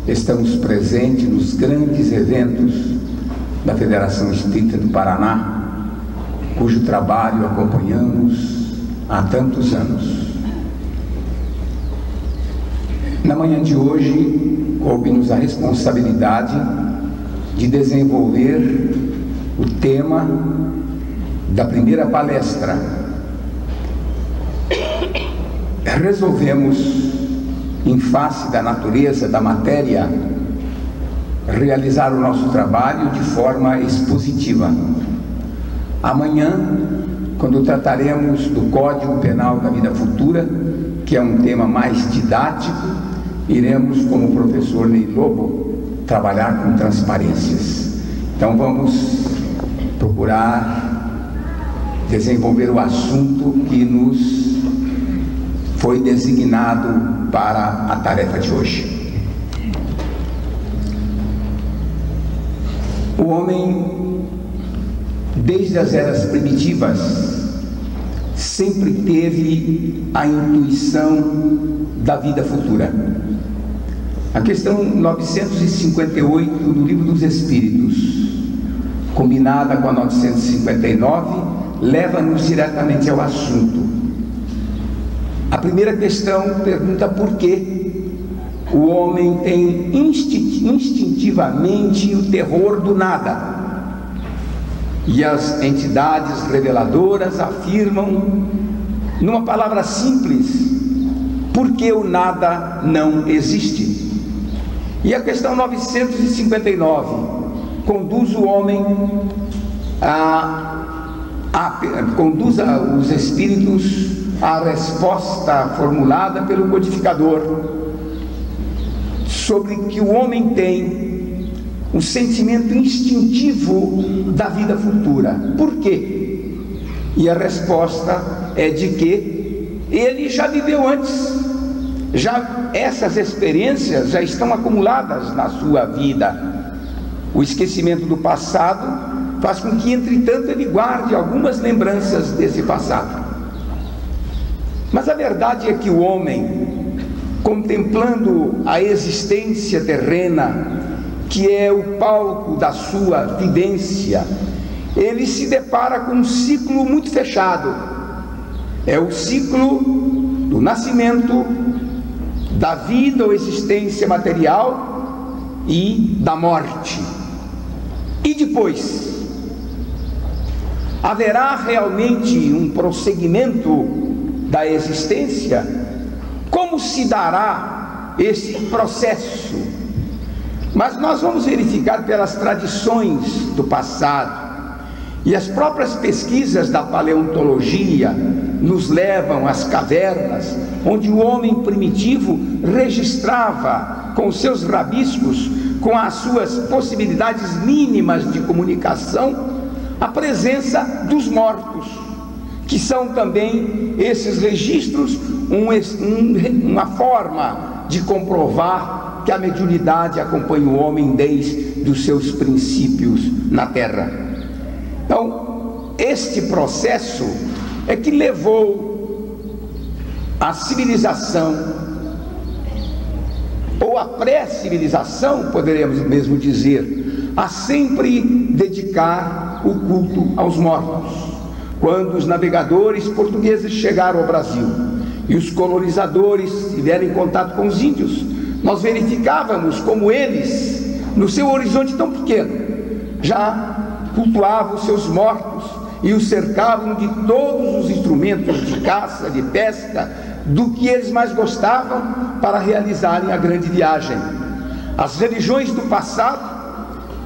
Estamos presentes nos grandes eventos da Federação Espírita do Paraná, cujo trabalho acompanhamos há tantos anos. Na manhã de hoje, coube-nos a responsabilidade de desenvolver o tema da primeira palestra. Resolvemos, em face da natureza da matéria, realizar o nosso trabalho de forma expositiva. Amanhã, quando trataremos do Código Penal da Vida Futura, que é um tema mais didático, iremos, como o professor Ney Lobo, trabalhar com transparências. Então vamos procurar desenvolver o assunto que nos foi designado para a tarefa de hoje. O homem, desde as eras primitivas, sempre teve a intuição da vida futura. A questão 958 do Livro dos Espíritos, combinada com a 959, leva-nos diretamente ao assunto. A primeira questão pergunta por que o homem tem instintivamente o terror do nada. E as entidades reveladoras afirmam, numa palavra simples, por que o nada não existe. E a questão 959 conduz o homem conduz os espíritos à resposta formulada pelo codificador sobre que o homem tem um sentimento instintivo da vida futura. Por quê? E a resposta é de que ele já viveu antes, essas experiências já estão acumuladas na sua vida. O esquecimento do passado faz com que, entretanto, ele guarde algumas lembranças desse passado. Mas a verdade é que o homem, contemplando a existência terrena, que é o palco da sua vivência, ele se depara com um ciclo muito fechado. É o ciclo do nascimento, da vida ou existência material e da morte. E depois, haverá realmente um prosseguimento da existência? Como se dará esse processo? Mas nós vamos verificar pelas tradições do passado, e as próprias pesquisas da paleontologia nos levam às cavernas, onde o homem primitivo registrava com seus rabiscos, com as suas possibilidades mínimas de comunicação, a presença dos mortos, que são também esses registros uma forma de comprovar que a mediunidade acompanha o homem desde os seus princípios na Terra. Então, este processo é que levou a civilização, ou a pré-civilização, poderemos mesmo dizer, a sempre dedicar o culto aos mortos. Quando os navegadores portugueses chegaram ao Brasil e os colonizadores tiveram contato com os índios, nós verificávamos como eles, no seu horizonte tão pequeno, já cultuavam os seus mortos e os cercavam de todos os instrumentos de caça, de pesca, do que eles mais gostavam para realizarem a grande viagem. As religiões do passado,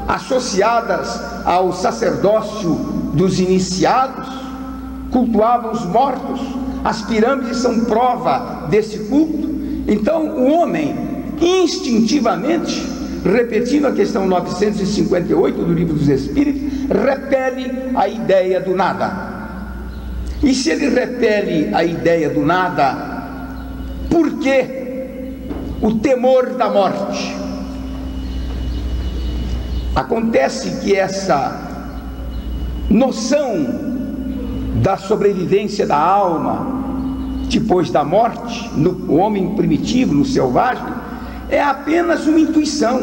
associadas ao sacerdócio dos iniciados, cultuavam os mortos. As pirâmides são prova desse culto. Então o homem, instintivamente, repetindo a questão 958 do Livro dos Espíritos, repele a ideia do nada. E se ele repele a ideia do nada, por que o temor da morte? Acontece que essa noção da sobrevivência da alma depois da morte, no homem primitivo, no selvagem, é apenas uma intuição.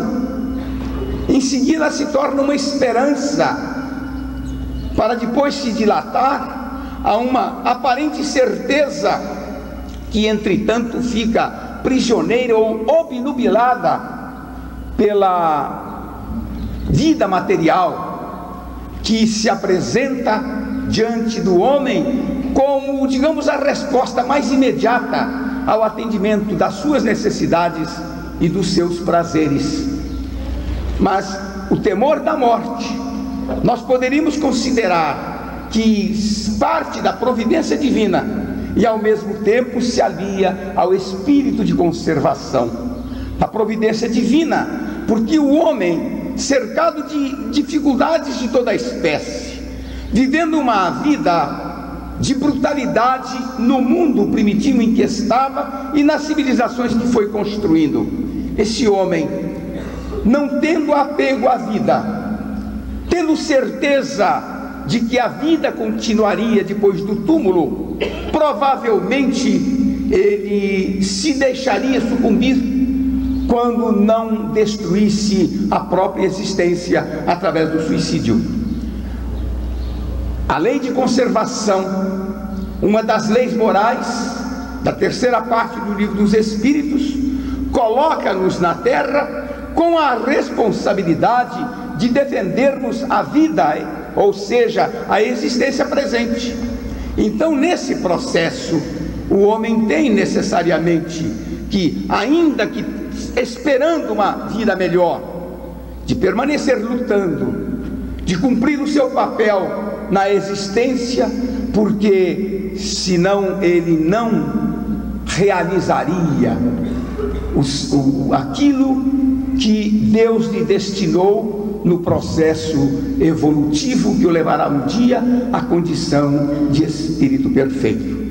Em seguida se torna uma esperança, para depois se dilatar a uma aparente certeza que, entretanto, fica prisioneira ou obnubilada pela vida material, que se apresenta diante do homem como, digamos, a resposta mais imediata ao atendimento das suas necessidades e dos seus prazeres. Mas o temor da morte, nós poderíamos considerar que parte da providência divina e ao mesmo tempo se alia ao espírito de conservação. A providência divina, porque o homem, cercado de dificuldades de toda a espécie, vivendo uma vida de brutalidade no mundo primitivo em que estava e nas civilizações que foi construindo, esse homem, não tendo apego à vida, tendo certeza de que a vida continuaria depois do túmulo, provavelmente ele se deixaria sucumbir quando não destruísse a própria existência através do suicídio. A lei de conservação, uma das leis morais da terceira parte do Livro dos Espíritos, coloca-nos na terra com a responsabilidade de defendermos a vida, ou seja, a existência presente. Então, nesse processo, o homem tem necessariamente que, ainda que esperando uma vida melhor, de permanecer lutando, de cumprir o seu papel na existência, porque senão ele não realizaria aquilo que Deus lhe destinou no processo evolutivo que o levará um dia à condição de espírito perfeito.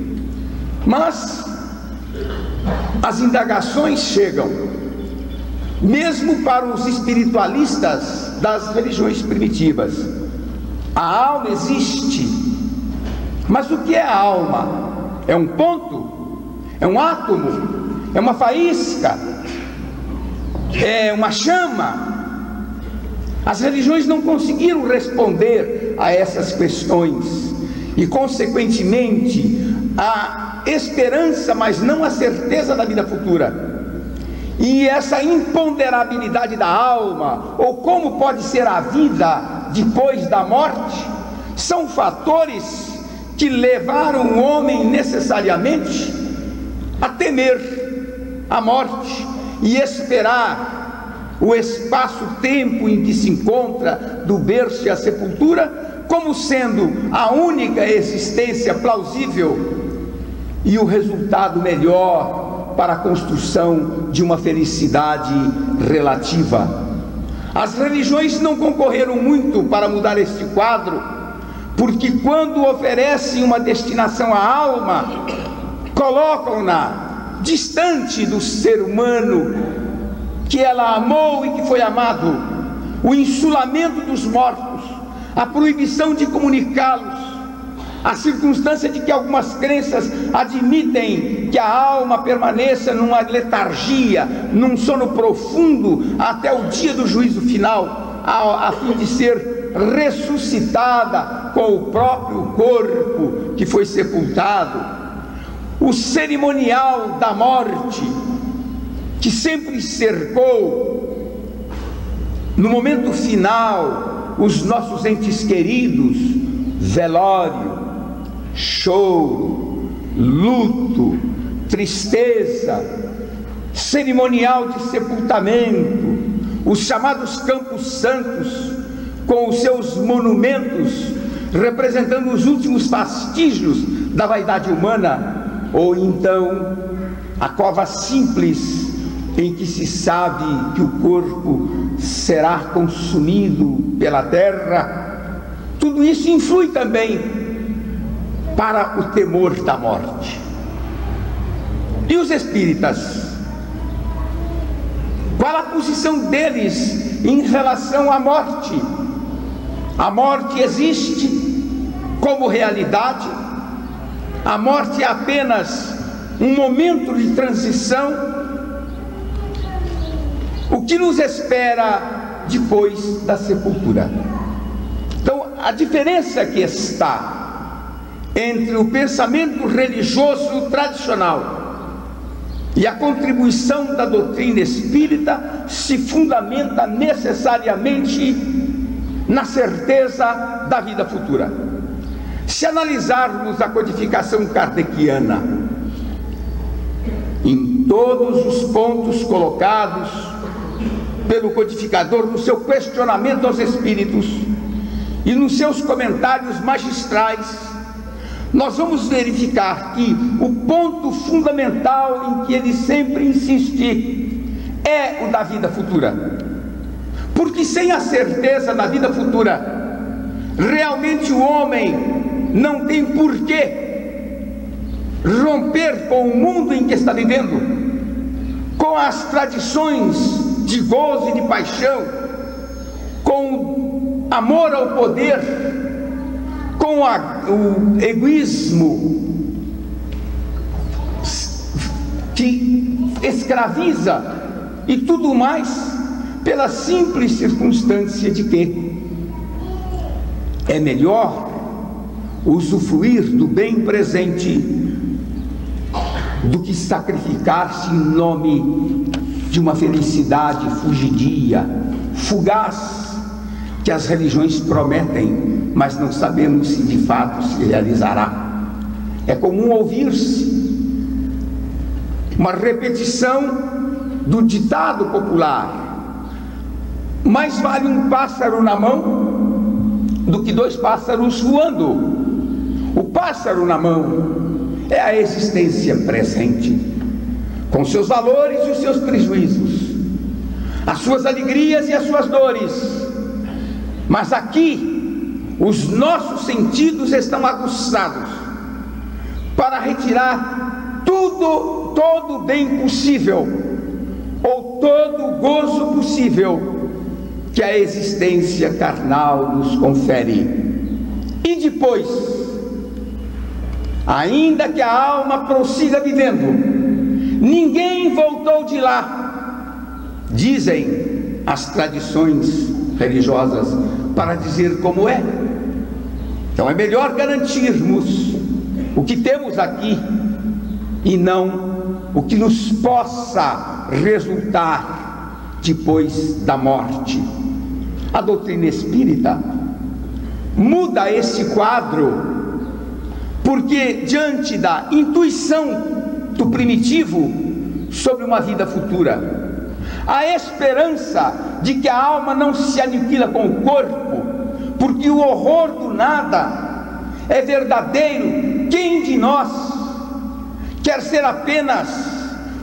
Mas as indagações chegam, mesmo para os espiritualistas das religiões primitivas. A alma existe, mas o que é a alma? É um ponto? É um átomo? É uma faísca? É uma chama? As religiões não conseguiram responder a essas questões e, consequentemente, a esperança, mas não a certeza da vida futura. E essa imponderabilidade da alma, ou como pode ser a vida depois da morte, são fatores que levaram o homem necessariamente a temer a morte e esperar o espaço-tempo em que se encontra do berço e a sepultura como sendo a única existência plausível e o resultado melhor para a construção de uma felicidade relativa. As religiões não concorreram muito para mudar este quadro, porque quando oferecem uma destinação à alma, colocam-na distante do ser humano que ela amou e que foi amado, o insulamento dos mortos, a proibição de comunicá-los, a circunstância de que algumas crenças admitem que a alma permaneça numa letargia, num sono profundo até o dia do juízo final, a fim de ser ressuscitada com o próprio corpo que foi sepultado. O cerimonial da morte, que sempre cercou, no momento final, os nossos entes queridos, velório, choro, luto, tristeza, cerimonial de sepultamento, os chamados campos santos, com os seus monumentos, representando os últimos fastígios da vaidade humana, ou então a cova simples, em que se sabe que o corpo será consumido pela terra. Tudo isso influi também para o temor da morte. E os espíritas? Qual a posição deles em relação à morte? A morte existe como realidade? A morte é apenas um momento de transição? o que nos espera depois da sepultura. Então, a diferença que está entre o pensamento religioso tradicional e a contribuição da doutrina espírita se fundamenta necessariamente na certeza da vida futura. Se analisarmos a codificação kardeciana, em todos os pontos colocados pelo codificador no seu questionamento aos espíritos e nos seus comentários magistrais, nós vamos verificar que o ponto fundamental em que ele sempre insiste é o da vida futura. Porque sem a certeza da vida futura, realmente o homem não tem porquê romper com o mundo em que está vivendo, com as tradições de gozo e de paixão, com amor ao poder, com o egoísmo que escraviza e tudo mais, pela simples circunstância de que é melhor usufruir do bem presente do que sacrificar-se em nome de uma felicidade fugidia, fugaz, que as religiões prometem, mas não sabemos se de fato se realizará. É comum ouvir-se uma repetição do ditado popular: mais vale um pássaro na mão do que dois pássaros voando. O pássaro na mão é a existência presente, com seus valores e os seus prejuízos, as suas alegrias e as suas dores. Mas aqui os nossos sentidos estão aguçados para retirar todo o bem possível, ou todo o gozo possível que a existência carnal nos confere. E depois, ainda que a alma prossiga vivendo, ninguém voltou de lá, dizem as tradições religiosas, para dizer como é. Então é melhor garantirmos o que temos aqui e não o que nos possa resultar depois da morte. A doutrina espírita muda esse quadro, porque diante da intuição do primitivo sobre uma vida futura, a esperança de que a alma não se aniquila com o corpo, porque o horror do nada é verdadeiro. Quem de nós quer ser apenas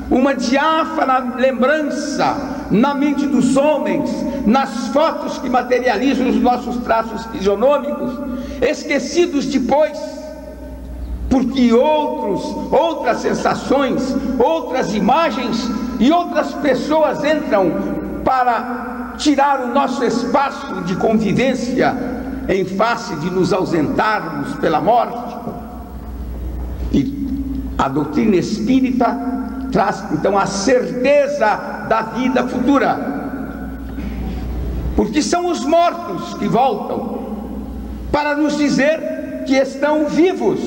uma diáfana lembrança na mente dos homens, nas fotos que materializam os nossos traços fisionômicos, esquecidos depois, porque outras sensações, outras imagens e outras pessoas entram para tirar o nosso espaço de convivência em face de nos ausentarmos pela morte? E a doutrina espírita traz então a certeza da vida futura, porque são os mortos que voltam para nos dizer que estão vivos.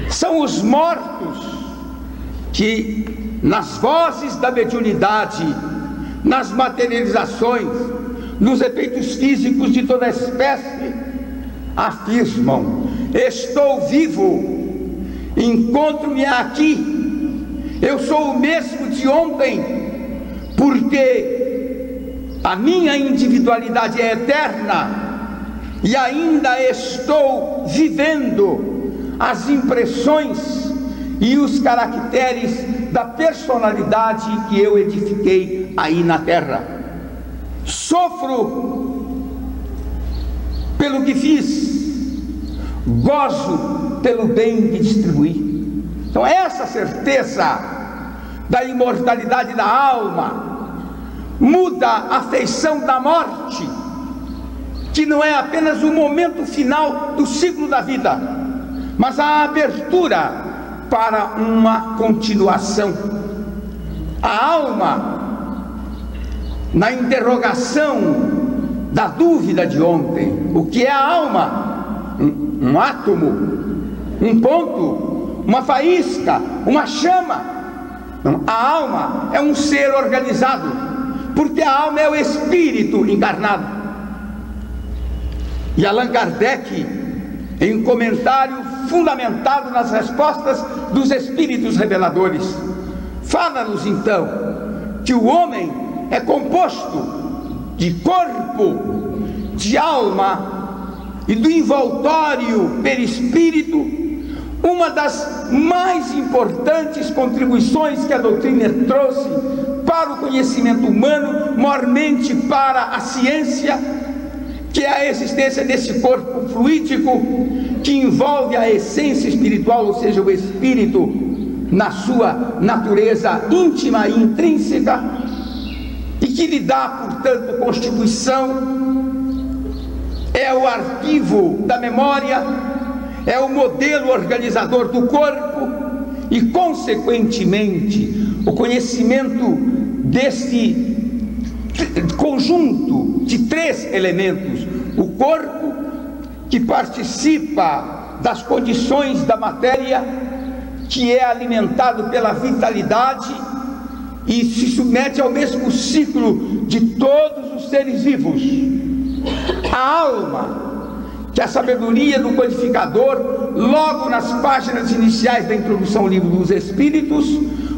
São os mortos que, nas vozes da mediunidade, nas materializações, nos efeitos físicos de toda espécie, afirmam: estou vivo, encontro-me aqui, eu sou o mesmo de ontem, porque a minha individualidade é eterna e ainda estou vivendo as impressões e os caracteres da personalidade que eu edifiquei aí na terra. Sofro pelo que fiz, gozo pelo bem que distribuí. Então essa certeza da imortalidade da alma muda a feição da morte, que não é apenas o momento final do ciclo da vida, mas a abertura para uma continuação. A alma na interrogação da dúvida de ontem. O que é a alma? Um átomo, um ponto, uma faísca, uma chama. Não, a alma é um ser organizado, porque a alma é o espírito encarnado. E Allan Kardec, em um comentário fundamentado nas respostas dos espíritos reveladores, fala-nos então que o homem é composto de corpo, de alma e do envoltório perispírito. Uma das mais importantes contribuições que a doutrina trouxe para o conhecimento humano, maiormente para a ciência, que é a existência desse corpo fluídico que envolve a essência espiritual, ou seja, o espírito na sua natureza íntima e intrínseca, e que lhe dá, portanto, constituição, é o arquivo da memória, é o modelo organizador do corpo e, consequentemente, o conhecimento desse conjunto de três elementos: o corpo, que participa das condições da matéria, que é alimentado pela vitalidade e se submete ao mesmo ciclo de todos os seres vivos; a alma, que a sabedoria do codificador, logo nas páginas iniciais da introdução ao livro dos Espíritos,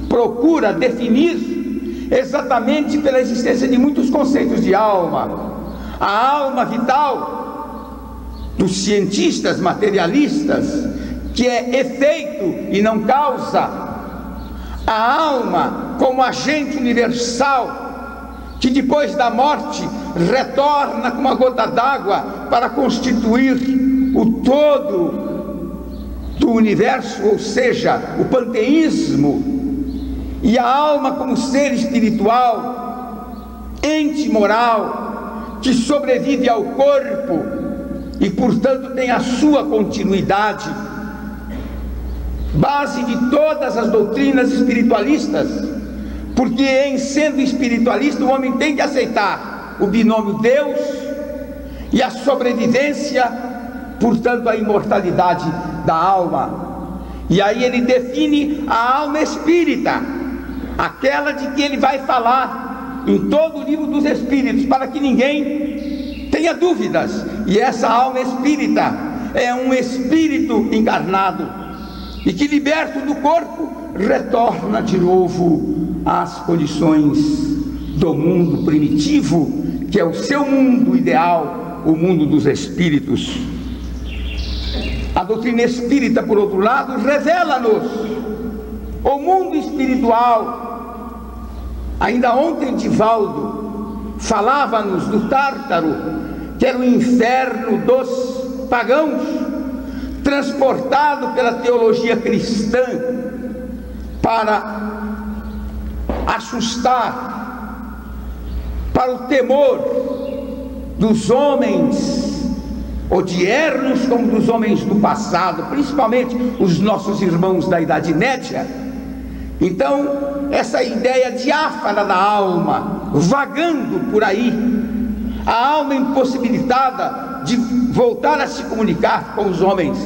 procura definir exatamente pela existência de muitos conceitos de alma. A alma vital dos cientistas materialistas, que é efeito e não causa; a alma como agente universal, que depois da morte retorna com uma gota d'água para constituir o todo do universo, ou seja, o panteísmo; e a alma como ser espiritual, ente moral, que sobrevive ao corpo e, portanto, tem a sua continuidade, base de todas as doutrinas espiritualistas, porque, em sendo espiritualista, o homem tem que aceitar o binômio Deus e a sobrevivência, portanto, a imortalidade da alma. E aí ele define a alma espírita, aquela de que ele vai falar em todo o livro dos Espíritos, para que ninguém tenha dúvidas. E essa alma espírita é um espírito encarnado e que, liberto do corpo, retorna de novo às condições do mundo primitivo, que é o seu mundo ideal, o mundo dos espíritos. A doutrina espírita, por outro lado, revela-nos o mundo espiritual. Ainda ontem Divaldo falava-nos do Tártaro, que era o inferno dos pagãos, transportado pela teologia cristã para assustar, para o temor dos homens odiernos como dos homens do passado, principalmente os nossos irmãos da Idade Média. Então, essa ideia diáfana da alma vagando por aí, a alma impossibilitada de voltar a se comunicar com os homens,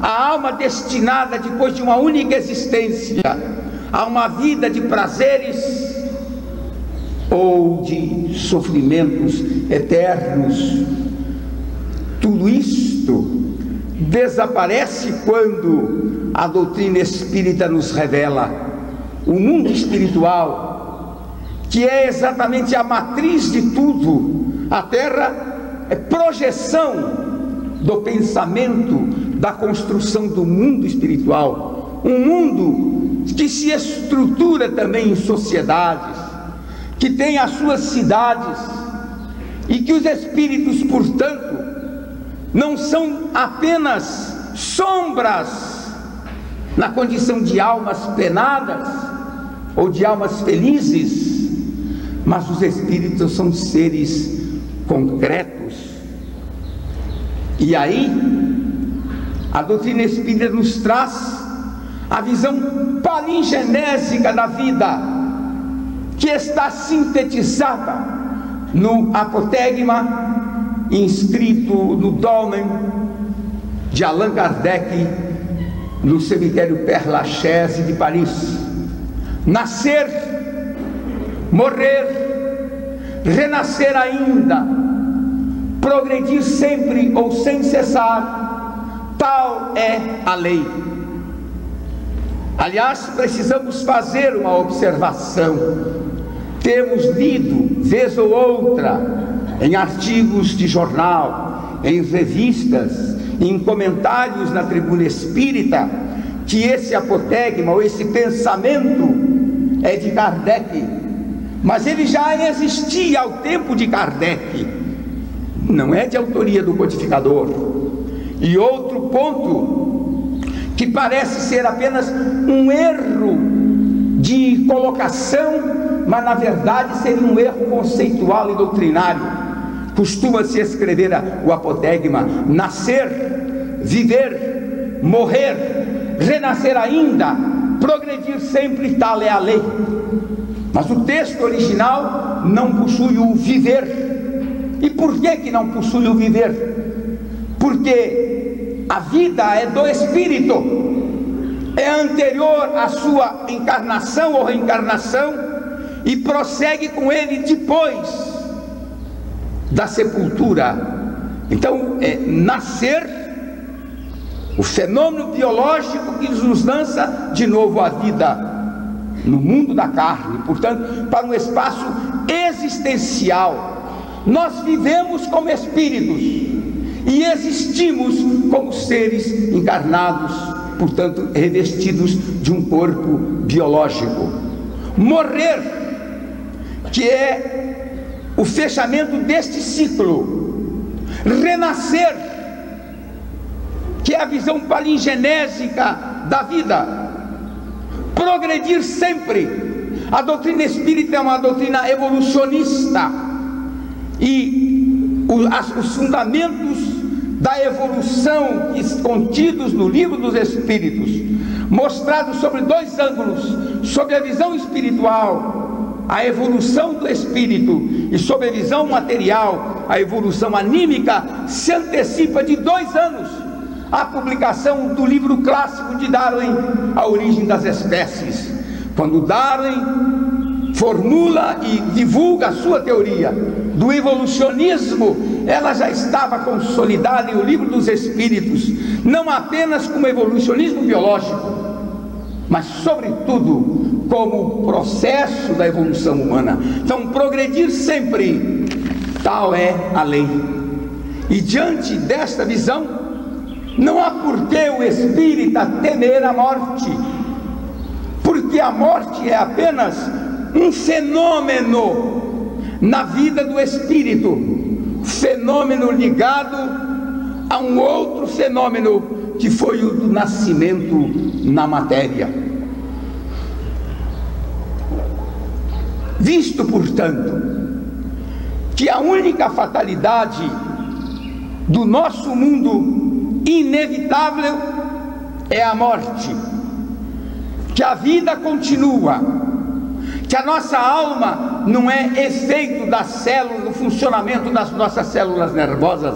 a alma destinada, depois de uma única existência, a uma vida de prazeres ou de sofrimentos eternos. Tudo isto desaparece quando a doutrina espírita nos revela o mundo espiritual, que é exatamente a matriz de tudo. A Terra é projeção do pensamento, da construção do mundo espiritual, um mundo que se estrutura também em sociedades, que tem as suas cidades, e que os espíritos, portanto, não são apenas sombras na condição de almas penadas ou de almas felizes, mas os espíritos são seres concretos. E aí a doutrina espírita nos traz a visão palingenésica da vida, que está sintetizada no apotegma inscrito no dolmen de Allan Kardec no cemitério Père Lachaise de Paris: nascer, morrer, renascer ainda, progredir sempre ou sem cessar, tal é a lei. Aliás, precisamos fazer uma observação. Temos lido, vez ou outra, em artigos de jornal, em revistas, em comentários na Tribuna Espírita, que esse apotegma ou esse pensamento é de Kardec, mas ele já existia ao tempo de Kardec, não é de autoria do codificador. E outro ponto, que parece ser apenas um erro de colocação, mas na verdade seria um erro conceitual e doutrinário. Costuma-se escrever o apotegma: nascer, viver, morrer, renascer ainda, progredir sempre, tal é a lei. Mas o texto original não possui o viver. E por que não possui o viver? Porque a vida é do espírito, é anterior à sua encarnação ou reencarnação e prossegue com ele depois da sepultura. Então, nascer, o fenômeno biológico que nos lança de novo a vida no mundo da carne, portanto, para um espaço existencial. Nós vivemos como espíritos e existimos como seres encarnados, portanto, revestidos de um corpo biológico. Morrer, que é o fechamento deste ciclo. Renascer, que é a visão palingenésica da vida. Progredir sempre. A doutrina espírita é uma doutrina evolucionista, e os fundamentos da evolução contidos no Livro dos Espíritos, mostrados sobre dois ângulos: sobre a visão espiritual, a evolução do espírito, e sobre a visão material, a evolução anímica, se antecipa de 2 anos a publicação do livro clássico de Darwin, A Origem das Espécies. Quando Darwin formula e divulga a sua teoria do evolucionismo, ela já estava consolidada em O Livro dos Espíritos, não apenas como evolucionismo biológico, mas sobretudo como processo da evolução humana. Então, progredir sempre, tal é a lei. E diante desta visão, não há por que o espírita temer a morte, porque a morte é apenas um fenômeno na vida do espírito, fenômeno ligado a um outro fenômeno, que foi o do nascimento na matéria. Visto, portanto, que a única fatalidade do nosso mundo inevitável é a morte, que a vida continua, que a nossa alma não é efeito das células, do funcionamento das nossas células nervosas,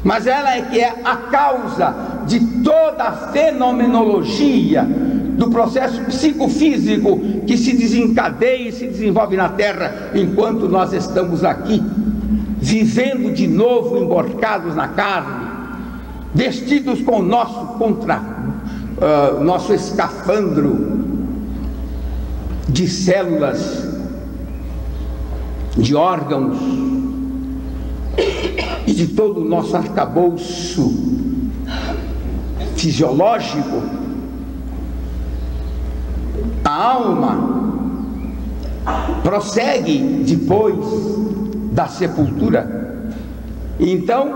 mas ela é que é a causa de toda a fenomenologia do processo psicofísico que se desencadeia e se desenvolve na Terra enquanto nós estamos aqui, vivendo de novo emborcados na carne, vestidos com o nosso escafandro de células, de órgãos e de todo o nosso arcabouço fisiológico. A alma prossegue depois da sepultura. Então,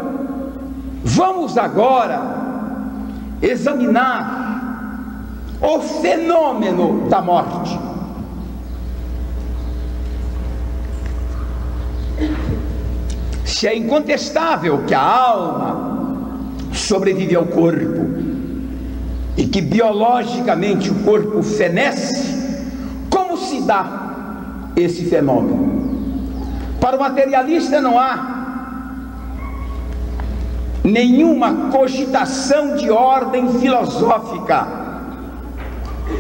vamos agora examinar o fenômeno da morte. Se é incontestável que a alma sobrevive ao corpo e que biologicamente o corpo fenece, como se dá esse fenômeno? Para o materialista não há nenhuma cogitação de ordem filosófica.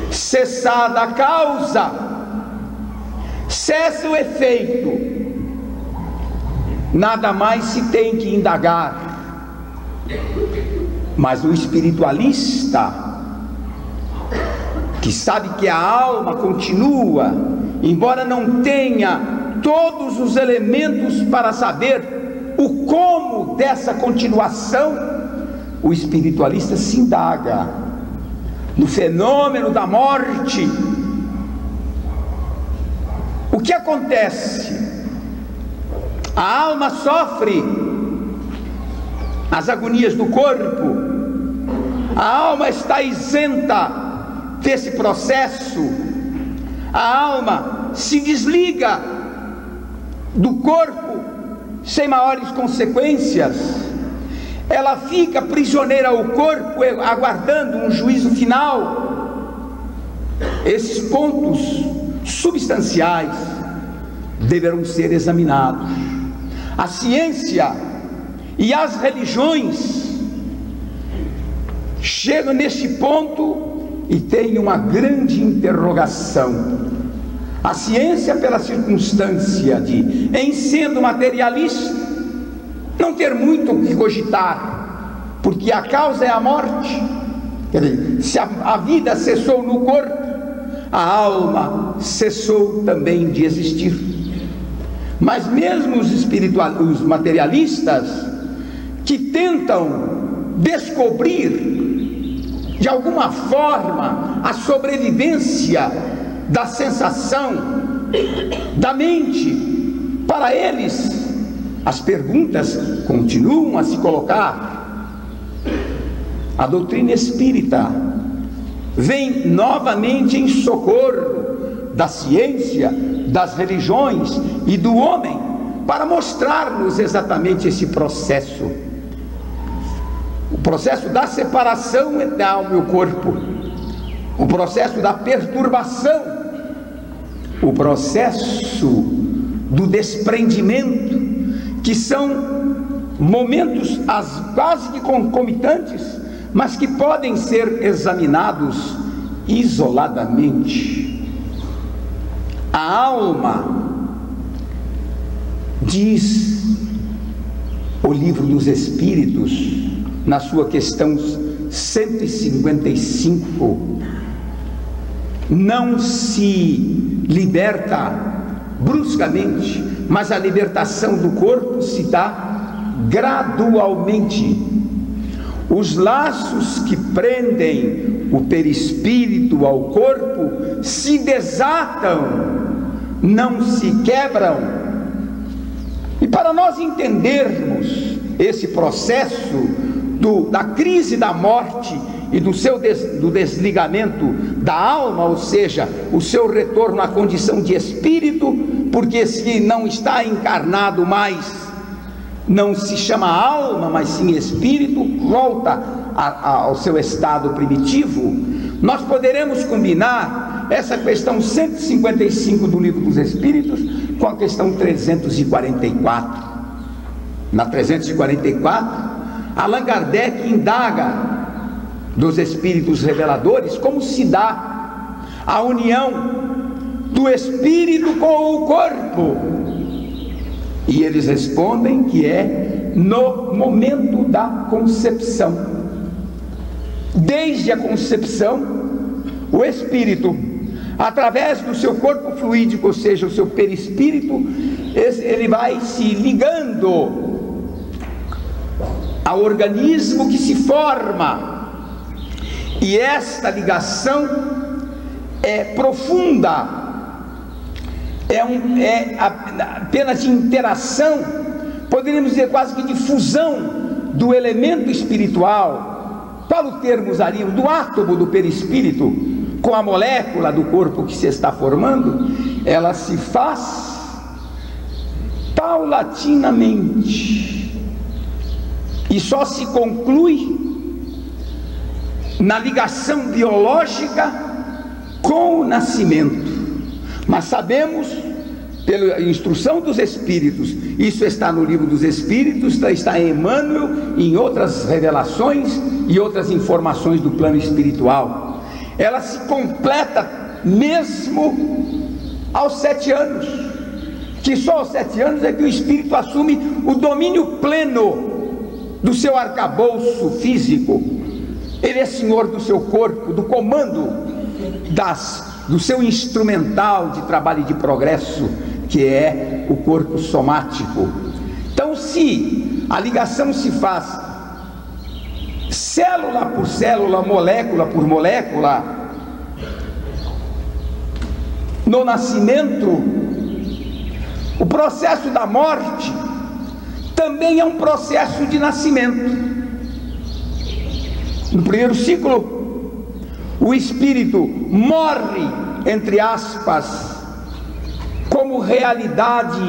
Cessada a causa, cessa o efeito, nada mais se tem que indagar. Mas o espiritualista, que sabe que a alma continua, embora não tenha todos os elementos para saber o como dessa continuação, o espiritualista se indaga no fenômeno da morte. O que acontece? A alma sofre as agonias do corpo, a alma está isenta desse processo, a alma se desliga do corpo sem maiores consequências, ela fica prisioneira ao corpo, aguardando um juízo final. Esses pontos substanciais deverão ser examinados. A ciência e as religiões chegam neste ponto e têm uma grande interrogação. A ciência, pela circunstância de, em sendo materialista, não ter muito o que cogitar, porque a causa é a morte. Quer dizer, se a vida cessou no corpo, a alma cessou também de existir. Mas mesmo os materialistas, que tentam descobrir de alguma forma a sobrevivência da sensação, da mente, para eles as perguntas continuam a se colocar. A doutrina espírita vem novamente em socorro da ciência, das religiões e do homem, para mostrar-nos exatamente esse processo, o processo da separação entre a alma e o corpo, o processo da perturbação, o processo do desprendimento, que são momentos quase que concomitantes, mas que podem ser examinados isoladamente. A alma, diz o Livro dos Espíritos, na sua questão 155, não se liberta bruscamente, mas a libertação do corpo se dá gradualmente. Os laços que prendem o perispírito ao corpo se desatam, não se quebram. E para nós entendermos esse processo da crise da morte e do desligamento da alma, ou seja, o seu retorno à condição de espírito, porque se não está encarnado mais, não se chama alma, mas sim espírito, volta ao seu estado primitivo, nós poderemos combinar essa questão 155 do Livro dos Espíritos com a questão 344. Na 344, Allan Kardec indaga dos espíritos reveladores como se dá a união do espírito com o corpo, e eles respondem que é no momento da concepção. Desde a concepção, o espírito, através do seu corpo fluídico, ou seja, o seu perispírito, ele vai se ligando ao organismo que se forma, e esta ligação é profunda, é apenas de interação, poderíamos dizer quase que de fusão do elemento espiritual. Qual o termo usaríamos? Do átomo do perispírito com a molécula do corpo que se está formando. Ela se faz paulatinamente e só se conclui na ligação biológica com o nascimento. Mas sabemos pela instrução dos Espíritos. Isso está no livro dos Espíritos, está em Emmanuel, em outras revelações e outras informações do plano espiritual. Ela se completa mesmo aos 7 anos, que só aos 7 anos é que o espírito assume o domínio pleno do seu arcabouço físico. Ele é senhor do seu corpo, do comando do seu instrumental de trabalho e de progresso, que é o corpo somático. Então, se a ligação se faz célula por célula, molécula por molécula, no nascimento, o processo da morte também é um processo de nascimento. No primeiro ciclo, o espírito morre, entre aspas, como realidade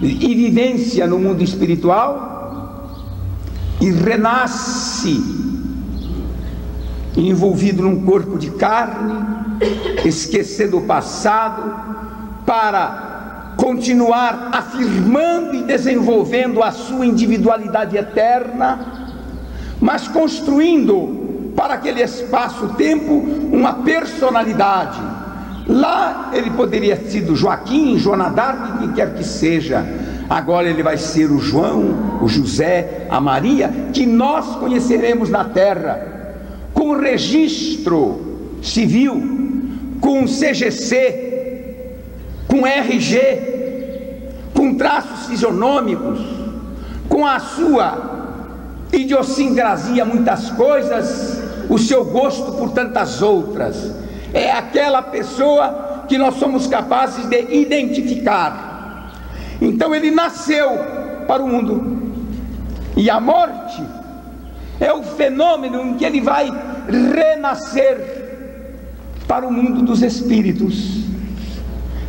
e vivência no mundo espiritual, e renasce envolvido num corpo de carne, esquecendo o passado, para continuar afirmando e desenvolvendo a sua individualidade eterna, mas construindo para aquele espaço-tempo uma personalidade. Lá ele poderia ter sido Joaquim, Jonadab, quem quer que seja. Agora ele vai ser o João, o José, a Maria, que nós conheceremos na terra, com registro civil, com CGC, com RG, com traços fisionômicos, com a sua idiosincrasia, muitas coisas, o seu gosto por tantas outras. É aquela pessoa que nós somos capazes de identificar. Então ele nasceu para o mundo, e a morte é o fenômeno em que ele vai renascer para o mundo dos espíritos.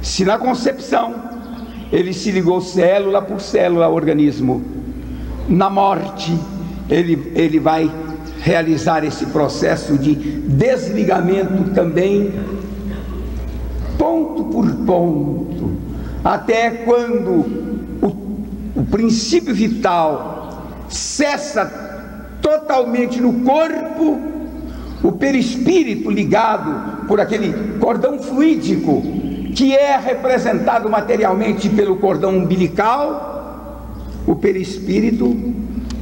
Se na concepção ele se ligou célula por célula ao organismo, na morte ele vai realizar esse processo de desligamento também, ponto por ponto, até quando o princípio vital cessa totalmente no corpo, o perispírito ligado por aquele cordão fluídico que é representado materialmente pelo cordão umbilical, o perispírito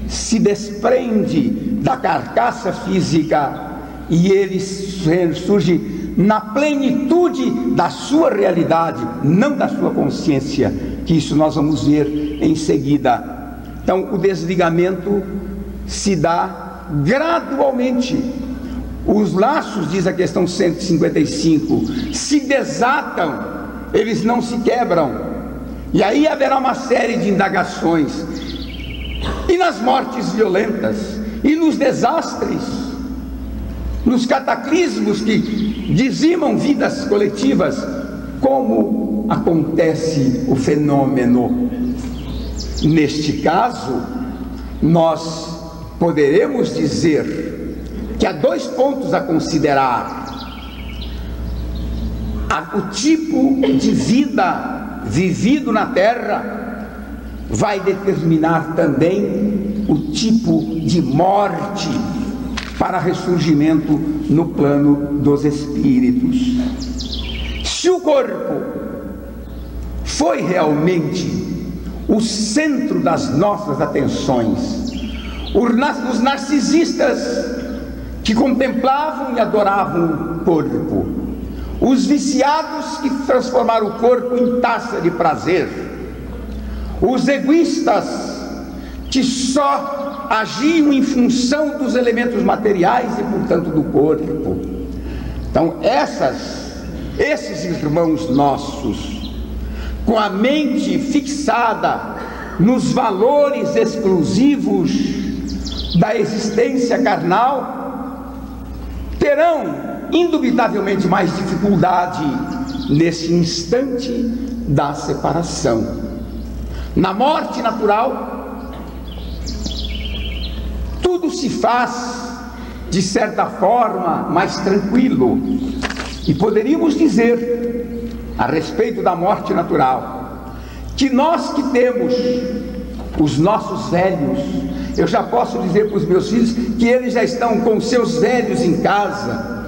se desprende da carcaça física e ele surge na plenitude da sua realidade, não da sua consciência, que isso nós vamos ver em seguida. Então o desligamento se dá gradualmente. Os laços, diz a questão 155, se desatam, eles não se quebram, e aí haverá uma série de indagações. E nas mortes violentas, e nos desastres, nos cataclismos que dizimam vidas coletivas, como acontece o fenômeno? Neste caso, nós poderemos dizer que há 2 pontos a considerar: o tipo de vida vivido na Terra vai determinar também o tipo de morte para ressurgimento no plano dos espíritos. Se o corpo foi realmente o centro das nossas atenções, os narcisistas que contemplavam e adoravam o corpo, os viciados que transformaram o corpo em taça de prazer, os egoístas que só agiam em função dos elementos materiais e, portanto, do corpo. Então, esses irmãos nossos, com a mente fixada nos valores exclusivos da existência carnal, terão indubitavelmente mais dificuldade nesse instante da separação. Na morte natural, tudo se faz de certa forma mais tranquilo, e poderíamos dizer a respeito da morte natural que nós que temos os nossos velhos, eu já posso dizer para os meus filhos que eles já estão com seus velhos em casa,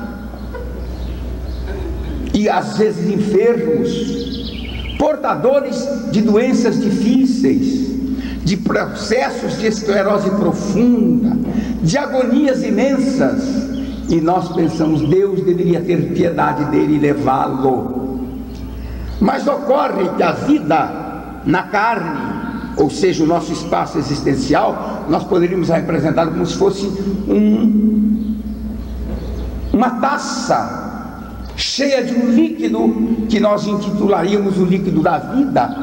e às vezes enfermos, portadores de doenças difíceis, de processos de esclerose profunda, de agonias imensas, e nós pensamos, Deus deveria ter piedade dele e levá-lo. Mas ocorre que a vida na carne, ou seja, o nosso espaço existencial, nós poderíamos representar como se fosse uma taça cheia de um líquido que nós intitularíamos o líquido da vida,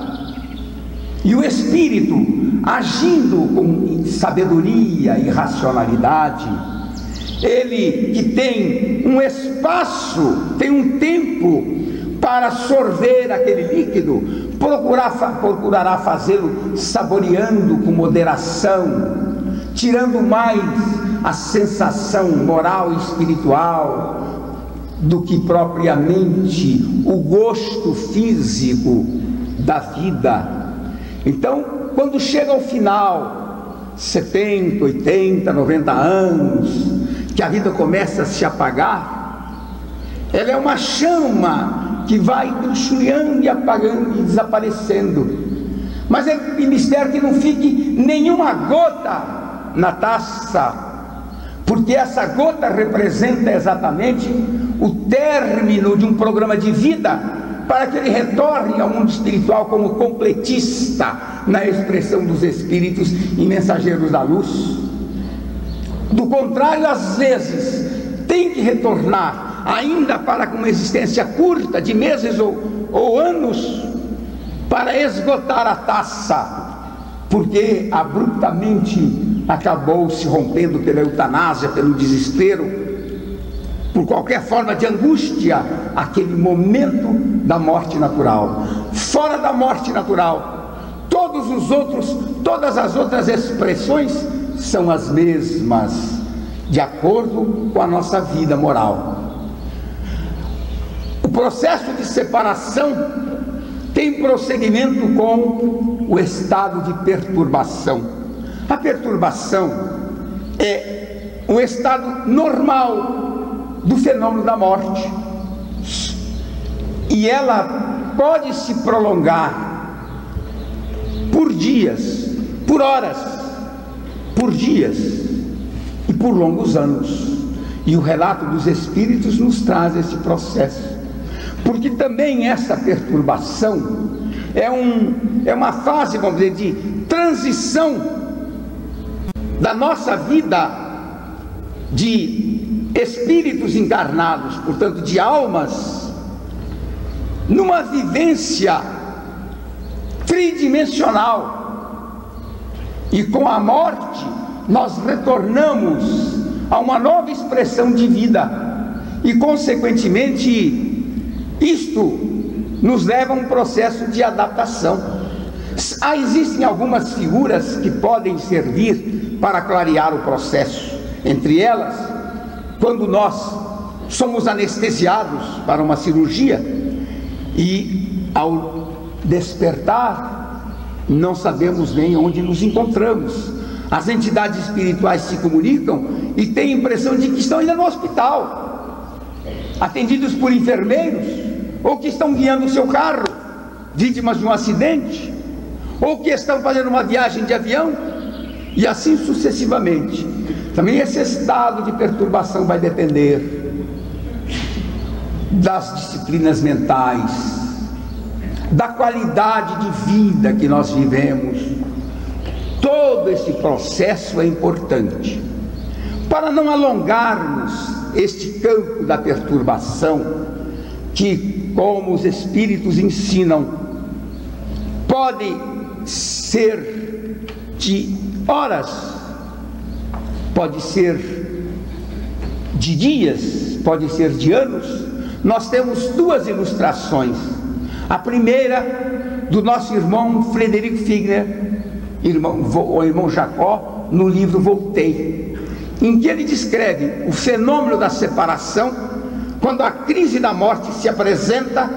e o Espírito, agindo com sabedoria e racionalidade, ele que tem um espaço, tem um tempo para sorver aquele líquido, procurará fazê-lo saboreando com moderação, tirando mais a sensação moral e espiritual do que propriamente o gosto físico da vida. Então, quando chega ao final, 70, 80, 90 anos, que a vida começa a se apagar, ela é uma chama que vai bruxuleando e apagando e desaparecendo, mas é mistério que não fique nenhuma gota na taça, porque essa gota representa exatamente o término de um programa de vida, para que ele retorne ao mundo espiritual como completista na expressão dos espíritos e mensageiros da luz. Do contrário, às vezes tem que retornar ainda para uma existência curta de meses ou anos, para esgotar a taça, porque abruptamente acabou se rompendo pela eutanásia, pelo desespero, por qualquer forma de angústia, aquele momento da morte natural. Fora da morte natural, todas as outras expressões são as mesmas, de acordo com a nossa vida moral. O processo de separação tem prosseguimento com o estado de perturbação. A perturbação é um estado normal do fenômeno da morte, e ela pode se prolongar por dias, por horas, por dias e por longos anos. E o relato dos Espíritos nos traz esse processo, porque também essa perturbação é uma fase, vamos dizer, de transição da nossa vida de espíritos encarnados, portanto de almas, numa vivência tridimensional, e com a morte nós retornamos a uma nova expressão de vida, e consequentemente isto nos leva a um processo de adaptação. Existem algumas figuras que podem servir para clarear o processo. Entre elas, quando nós somos anestesiados para uma cirurgia e ao despertar não sabemos nem onde nos encontramos, as entidades espirituais se comunicam e têm a impressão de que estão ainda no hospital, atendidos por enfermeiros, ou que estão guiando o seu carro, vítimas de um acidente, ou que estão fazendo uma viagem de avião, e assim sucessivamente. Também esse estado de perturbação vai depender das disciplinas mentais, da qualidade de vida que nós vivemos. Todo esse processo é importante. Para não alongarmos este campo da perturbação, que, como os Espíritos ensinam, pode ser de horas, pode ser de dias, pode ser de anos, nós temos duas ilustrações. A primeira, do nosso irmão Frederico Figner, o irmão Jacó, no livro Voltei, em que ele descreve o fenômeno da separação, quando a crise da morte se apresenta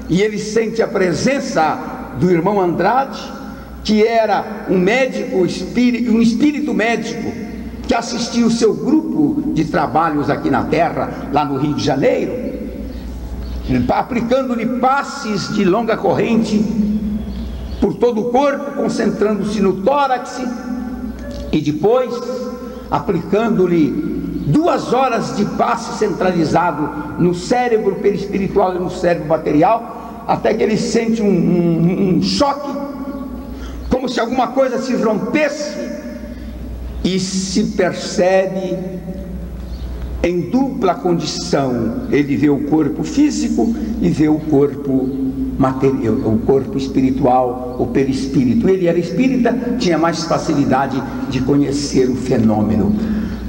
e ele sente a presença do irmão Andrade, que era um médico, um espírito médico, que assistia o seu grupo de trabalhos aqui na Terra, lá no Rio de Janeiro, aplicando-lhe passes de longa corrente por todo o corpo, concentrando-se no tórax, e depois aplicando-lhe 2 horas de passe centralizado no cérebro perispiritual e no cérebro material, até que ele sente um choque, como se alguma coisa se rompesse, e se percebe em dupla condição. Ele vê o corpo físico e vê o corpo material, o corpo espiritual, o perispírito. Ele era espírita, tinha mais facilidade de conhecer o fenômeno.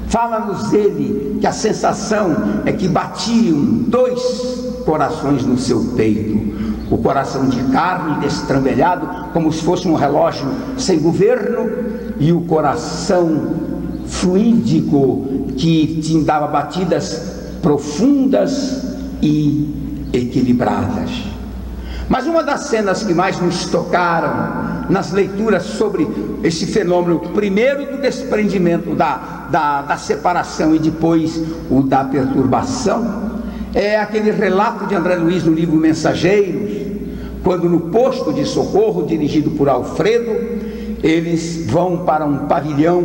Fala-nos ele que a sensação é que batiam 2 corações no seu peito, o coração de carne destrambelhado, como se fosse um relógio sem governo, e o coração fluídico que te dava batidas profundas e equilibradas. Mas uma das cenas que mais nos tocaram nas leituras sobre esse fenômeno, primeiro do desprendimento, da separação, e depois o da perturbação, é aquele relato de André Luiz no livro Mensageiros, quando no posto de socorro dirigido por Alfredo, eles vão para um pavilhão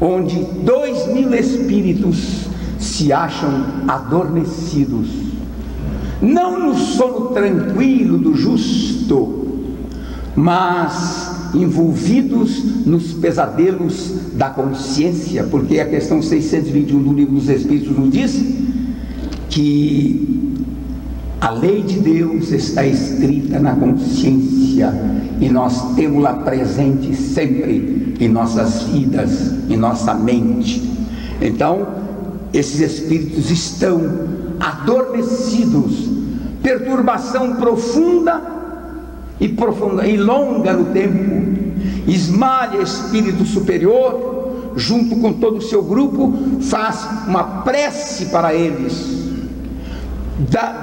onde 2.000 espíritos se acham adormecidos, não no sono tranquilo do justo, mas envolvidos nos pesadelos da consciência, porque a questão 621 do Livro dos Espíritos nos diz que a lei de Deus está escrita na consciência, e nós temos-la presente sempre em nossas vidas, em nossa mente. Então, esses espíritos estão adormecidos, perturbação profunda e longa no tempo, esmalha espírito superior, junto com todo o seu grupo, faz uma prece para eles.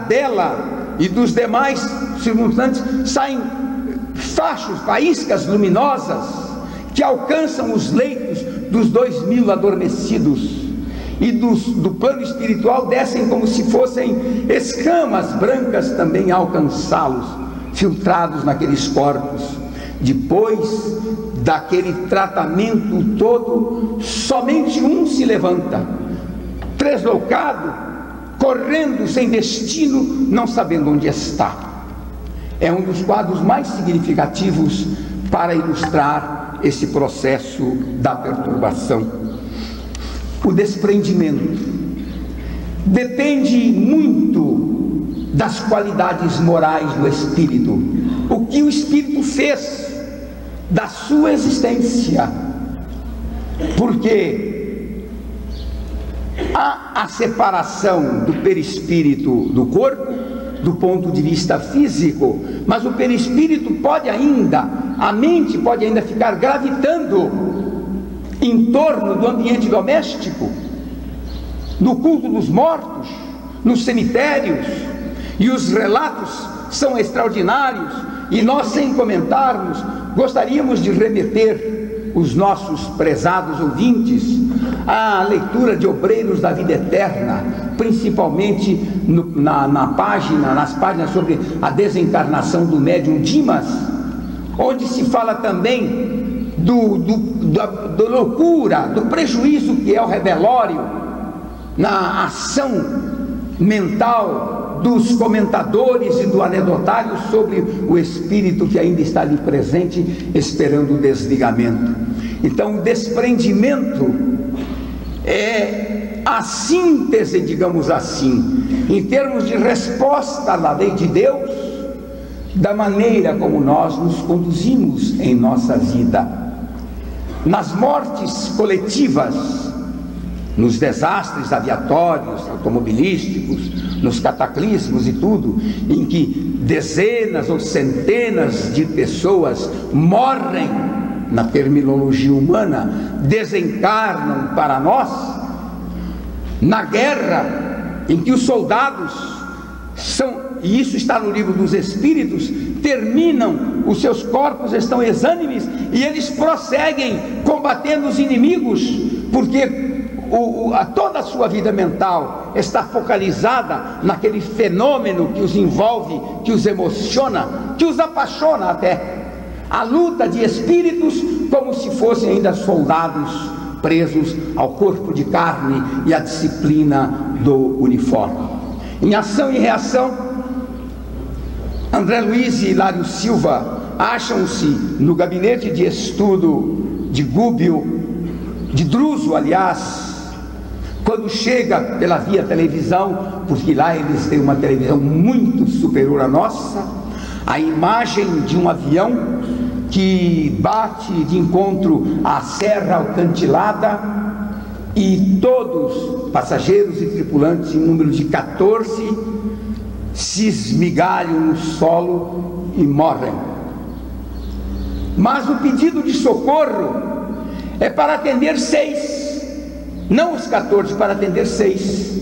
Dela e dos demais circunstantes saem fachos, faíscas luminosas que alcançam os leitos dos 2.000 adormecidos, e do plano espiritual descem como se fossem escamas brancas também a alcançá-los, filtrados naqueles corpos. Depois daquele tratamento todo, somente um se levanta, deslocado, correndo sem destino, não sabendo onde está. É um dos quadros mais significativos para ilustrar esse processo da perturbação. O desprendimento depende muito das qualidades morais do espírito, o que o espírito fez da sua existência, porque há a separação do perispírito do corpo do ponto de vista físico, mas o perispírito pode ainda, a mente pode ainda ficar gravitando em torno do ambiente doméstico, no culto dos mortos, nos cemitérios, e os relatos são extraordinários, e nós, sem comentarmos, gostaríamos de remeter os nossos prezados ouvintes à leitura de Obreiros da Vida Eterna, principalmente nas páginas sobre a desencarnação do médium Dimas, onde se fala também da loucura, do prejuízo que é o rebelório na ação mental dos comentadores e do anedotário sobre o espírito que ainda está ali presente, esperando o desligamento. Então, o desprendimento é a síntese, digamos assim, em termos de resposta à lei de Deus, da maneira como nós nos conduzimos em nossa vida. Nas mortes coletivas, nos desastres aviatórios, automobilísticos, nos cataclismos e tudo, em que dezenas ou centenas de pessoas morrem, na terminologia humana, desencarnam para nós, na guerra em que os soldados são, e isso está no Livro dos Espíritos, terminam, os seus corpos estão exânimes e eles prosseguem combatendo os inimigos, porque toda a sua vida mental está focalizada naquele fenômeno que os envolve, que os emociona, que os apaixona até. A luta de espíritos como se fossem ainda soldados presos ao corpo de carne e à disciplina do uniforme. Em Ação e Reação, André Luiz e Hilário Silva acham-se no gabinete de estudo de Gubbio, de Druso, aliás, quando chega pela via televisão, porque lá eles têm uma televisão muito superior à nossa, a imagem de um avião que bate de encontro à serra alcantilada e todos, passageiros e tripulantes, em número de 14, se esmigalham no solo e morrem. Mas o pedido de socorro é para atender 6, não os 14, para atender 6.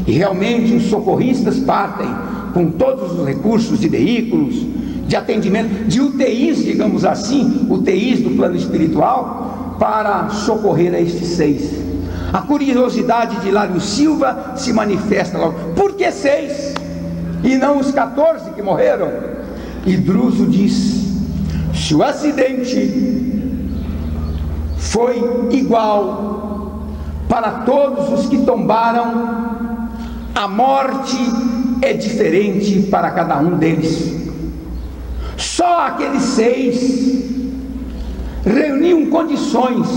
E realmente os socorristas partem com todos os recursos de veículos, de atendimento, de UTIs, digamos assim, UTIs do plano espiritual, para socorrer a estes 6. A curiosidade de Hilário Silva se manifesta logo: por que 6? E não os 14 que morreram? E Druso diz: se o acidente foi igual para todos os que tombaram, a morte é diferente para cada um deles. Só aqueles 6 reuniam condições,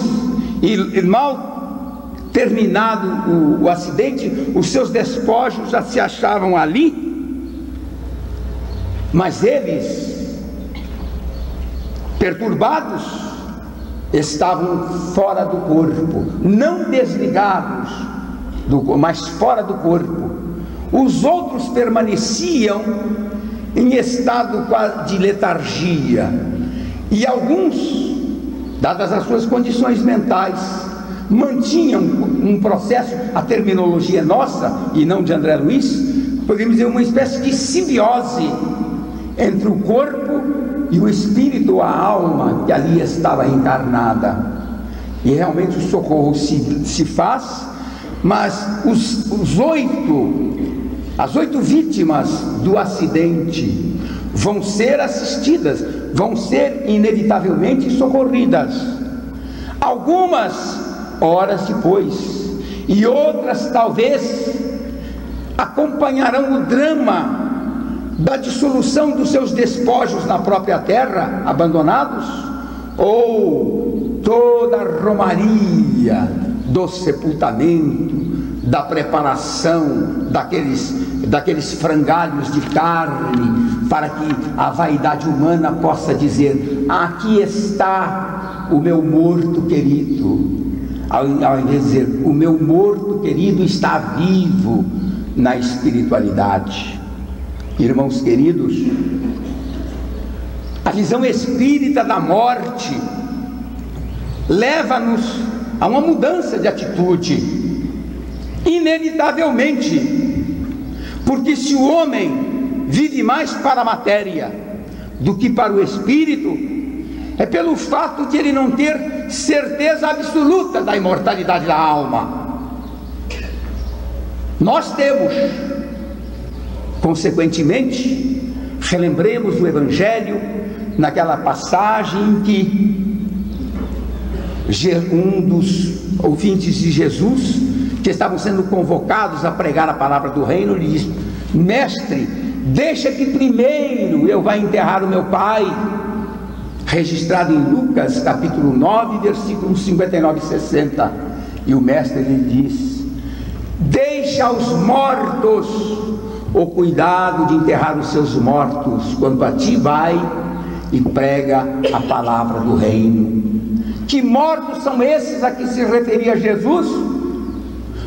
e mal terminado o acidente, os seus despojos já se achavam ali, mas eles, perturbados, estavam fora do corpo, não desligados, mas fora do corpo. Os outros permaneciam em estado de letargia, e alguns, dadas as suas condições mentais, mantinham um processo, a terminologia é nossa e não de André Luiz, podemos dizer uma espécie de simbiose entre o corpo e o espírito, a alma que ali estava encarnada. E realmente o socorro se faz, mas as 8 vítimas do acidente vão ser assistidas, vão ser inevitavelmente socorridas. Algumas horas depois, e outras talvez acompanharão o drama da dissolução dos seus despojos na própria terra, abandonados, ou toda a romaria do sepultamento, da preparação daqueles frangalhos de carne, para que a vaidade humana possa dizer: aqui está o meu morto querido, ao invés de dizer: o meu morto querido está vivo na espiritualidade. Irmãos queridos, a visão espírita da morte leva-nos a uma mudança de atitude, inevitavelmente, porque se o homem vive mais para a matéria do que para o espírito, é pelo fato de ele não ter certeza absoluta da imortalidade da alma. Nós temos. Consequentemente, relembremos o Evangelho naquela passagem em que um dos ouvintes de Jesus, que estavam sendo convocados a pregar a palavra do reino, lhe disse: mestre, deixa que primeiro eu vá enterrar o meu pai, registrado em Lucas capítulo 9, versículos 59 e 60. E o mestre lhe diz: deixa aos mortos o cuidado de enterrar os seus mortos, quando a ti vai e prega a palavra do reino. Que mortos são esses a que se referia Jesus?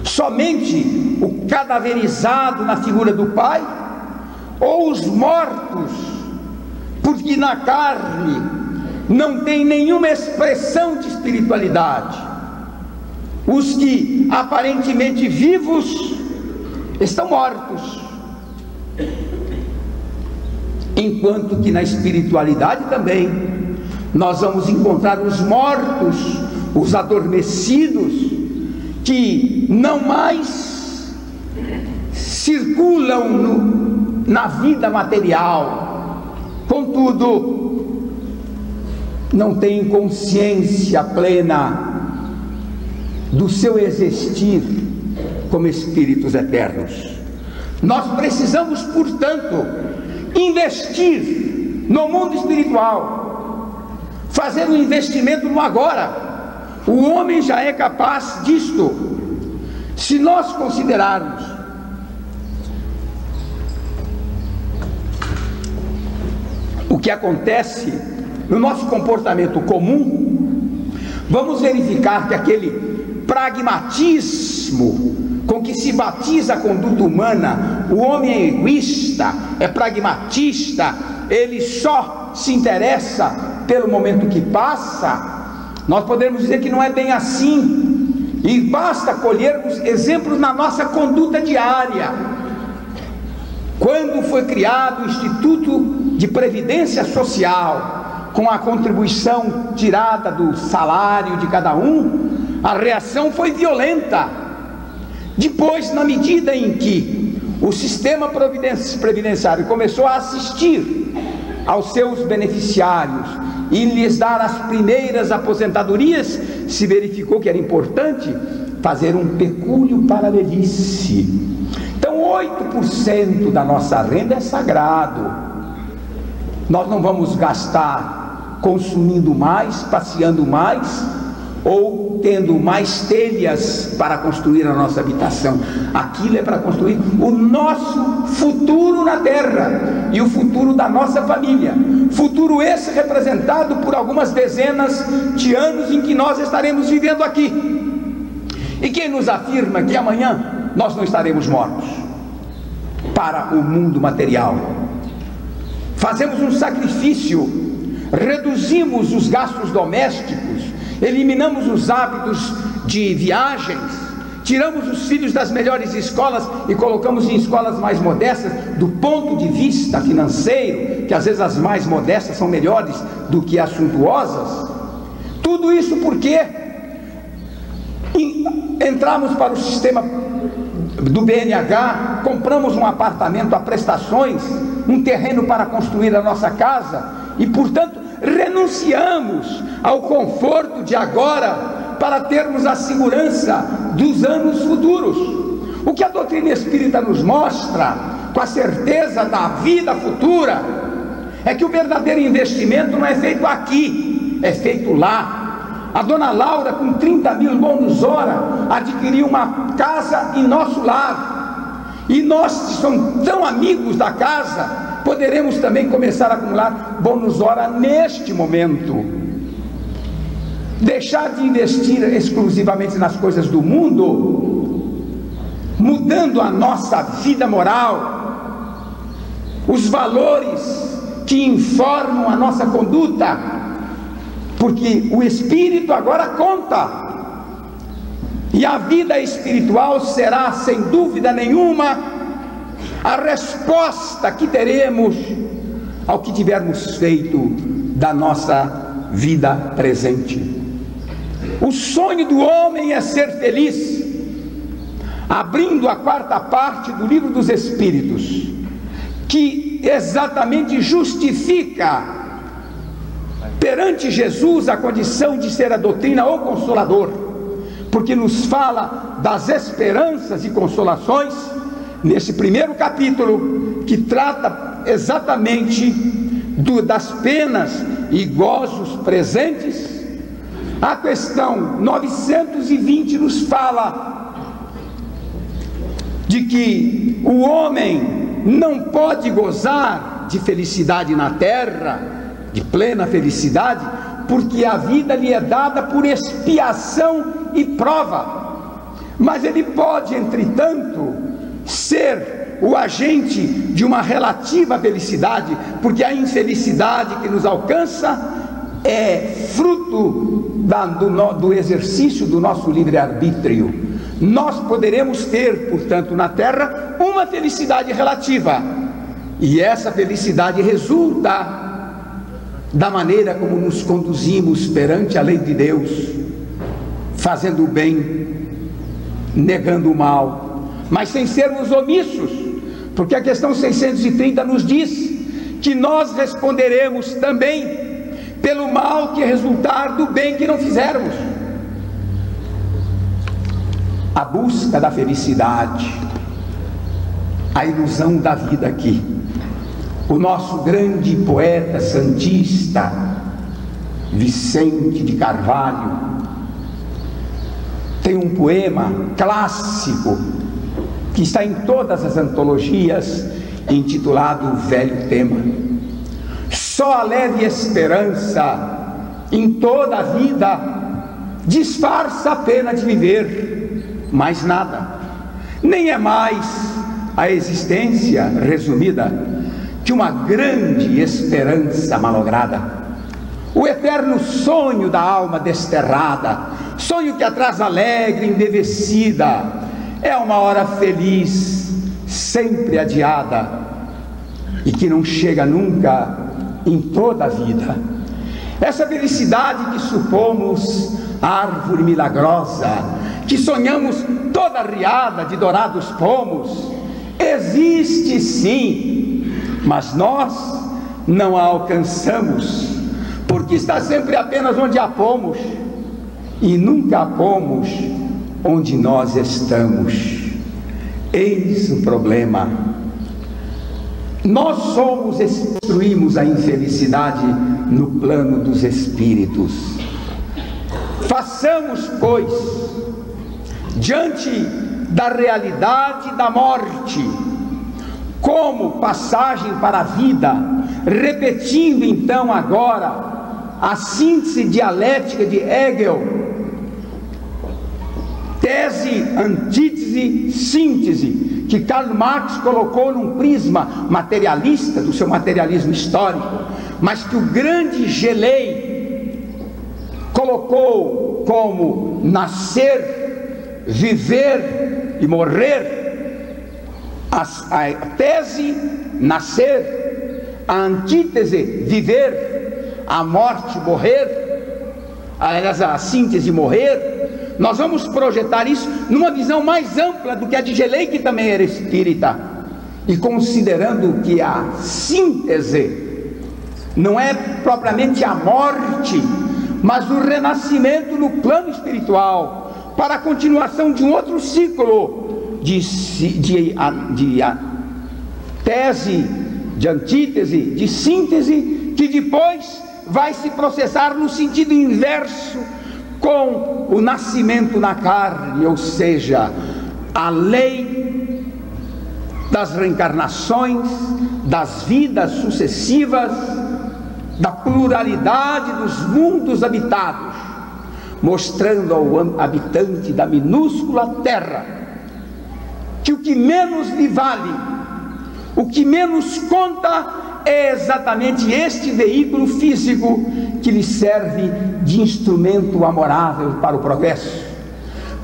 Somente o cadaverizado na figura do Pai? Ou os mortos, porque na carne não tem nenhuma expressão de espiritualidade? Os que aparentemente vivos estão mortos. enquanto que na espiritualidade também nós vamos encontrar os mortos, os adormecidos, que não mais circulam na vida material, contudo não têm consciência plena do seu existir como espíritos eternos. Nós precisamos, portanto, investir no mundo espiritual, fazer um investimento no agora. O homem já é capaz disto, se nós considerarmos o que acontece no nosso comportamento comum. Vamos verificar que aquele pragmatismo com que se batiza a conduta humana, o homem é egoísta, é pragmatista, ele só se interessa pelo momento que passa. Nós podemos dizer que não é bem assim, e basta colhermos exemplos na nossa conduta diária. Quando foi criado o Instituto de Previdência Social, com a contribuição tirada do salário de cada um, a reação foi violenta. Depois, na medida em que o sistema previdenciário começou a assistir aos seus beneficiários e lhes dar as primeiras aposentadorias, se verificou que era importante fazer um pecúlio para a velhice. Então 8% da nossa renda é sagrado. Nós não vamos gastar consumindo mais, passeando mais, ou tendo mais telhas para construir a nossa habitação. Aquilo é para construir o nosso futuro na terra e o futuro da nossa família, futuro esse representado por algumas dezenas de anos em que nós estaremos vivendo aqui. E quem nos afirma que amanhã nós não estaremos mortos para o mundo material? Fazemos um sacrifício, reduzimos os gastos domésticos, eliminamos os hábitos de viagens, tiramos os filhos das melhores escolas e colocamos em escolas mais modestas, do ponto de vista financeiro, que às vezes as mais modestas são melhores do que as suntuosas. Tudo isso porque entramos para o sistema do BNH, compramos um apartamento a prestações, um terreno para construir a nossa casa e, portanto, renunciamos ao conforto de agora para termos a segurança dos anos futuros. O que a doutrina espírita nos mostra, com a certeza da vida futura, é que o verdadeiro investimento não é feito aqui, é feito lá. A dona Laura, com 30 mil bônus hora, adquiriu uma casa em nosso lar, e nós que somos tão amigos da casa, poderemos também começar a acumular bônus hora neste momento. Deixar de investir exclusivamente nas coisas do mundo, mudando a nossa vida moral, os valores que informam a nossa conduta, porque o espírito agora conta, e a vida espiritual será, sem dúvida nenhuma, a resposta que teremos ao que tivermos feito da nossa vida presente. O sonho do homem é ser feliz. Abrindo a quarta parte do Livro dos Espíritos, que exatamente justifica perante Jesus a condição de ser a doutrina ou consolador, porque nos fala das esperanças e consolações, nesse primeiro capítulo, que trata exatamente das penas e gozos presentes. A questão 920 nos fala de que o homem não pode gozar de felicidade na terra, de plena felicidade, porque a vida lhe é dada por expiação e prova. Mas ele pode, entretanto, ser o agente de uma relativa felicidade, porque a infelicidade que nos alcança é fruto do exercício do nosso livre-arbítrio. Nós poderemos ter, portanto, na terra uma felicidade relativa, E essa felicidade resulta da maneira como nos conduzimos perante a lei de Deus, fazendo o bem, negando o mal, mas sem sermos omissos, porque a questão 630 nos diz que nós responderemos também pelo mal que resultar do bem que não fizermos. A busca da felicidade, a ilusão da vida aqui. O nosso grande poeta santista Vicente de Carvalho tem um poema clássico que está em todas as antologias, intitulado O Velho Tema. Só a leve esperança em toda a vida disfarça a pena de viver, mais nada. Nem é mais a existência resumida que uma grande esperança malograda, o eterno sonho da alma desterrada, sonho que atrás alegre, embevecida, é uma hora feliz, sempre adiada, e que não chega nunca em toda a vida. Essa felicidade que supomos árvore milagrosa, que sonhamos toda riada de dourados pomos, existe sim, mas nós não a alcançamos, porque está sempre apenas onde a pomos, e nunca a pomos onde nós estamos. Eis o problema. Nós somos e construímos a infelicidade no plano dos espíritos. Façamos, pois, diante da realidade da morte, como passagem para a vida, repetindo então agora a síntese dialética de Hegel, tese, antítese, síntese, que Karl Marx colocou num prisma materialista do seu materialismo histórico, mas que o grande Gelei colocou como nascer, viver e morrer. A tese, nascer; a antítese, viver; a morte, morrer; aliás, a síntese, morrer. Nós vamos projetar isso numa visão mais ampla do que a de Gelei, que também era espírita, e considerando que a síntese não é propriamente a morte, mas o renascimento no plano espiritual, para a continuação de um outro ciclo de tese, de antítese, de síntese, que depois vai se processar no sentido inverso, com o nascimento na carne, ou seja, a lei das reencarnações, das vidas sucessivas, da pluralidade dos mundos habitados, mostrando ao habitante da minúscula terra que o que menos lhe vale, o que menos conta, é exatamente este veículo físico que lhe serve de instrumento amorável para o progresso,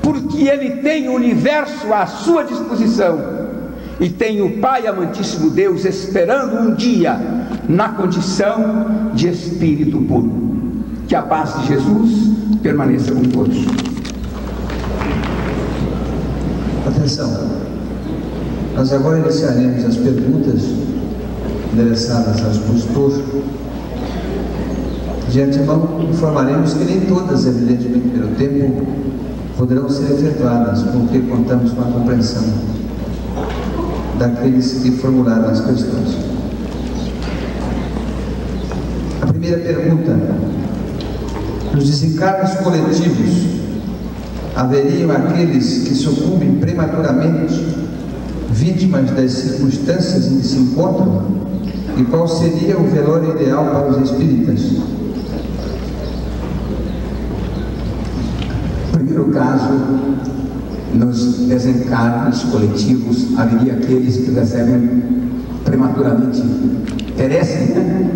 porque ele tem o universo à sua disposição e tem o Pai amantíssimo Deus esperando um dia na condição de espírito puro. Que a paz de Jesus permaneça com todos. Atenção, nós agora iniciaremos as perguntas endereçadas ao expositor. De antemão, informaremos que nem todas, evidentemente pelo tempo, poderão ser efetuadas, porque contamos com a compreensão daqueles que formularam as questões. A primeira pergunta: nos desencarnos coletivos, haveriam aqueles que sucumbem prematuramente, vítimas das circunstâncias em que se encontram? E qual seria o velório ideal para os espíritas? Primeiro caso, nos desencarnos coletivos, haveria aqueles que recebem prematuramente, perecem, né?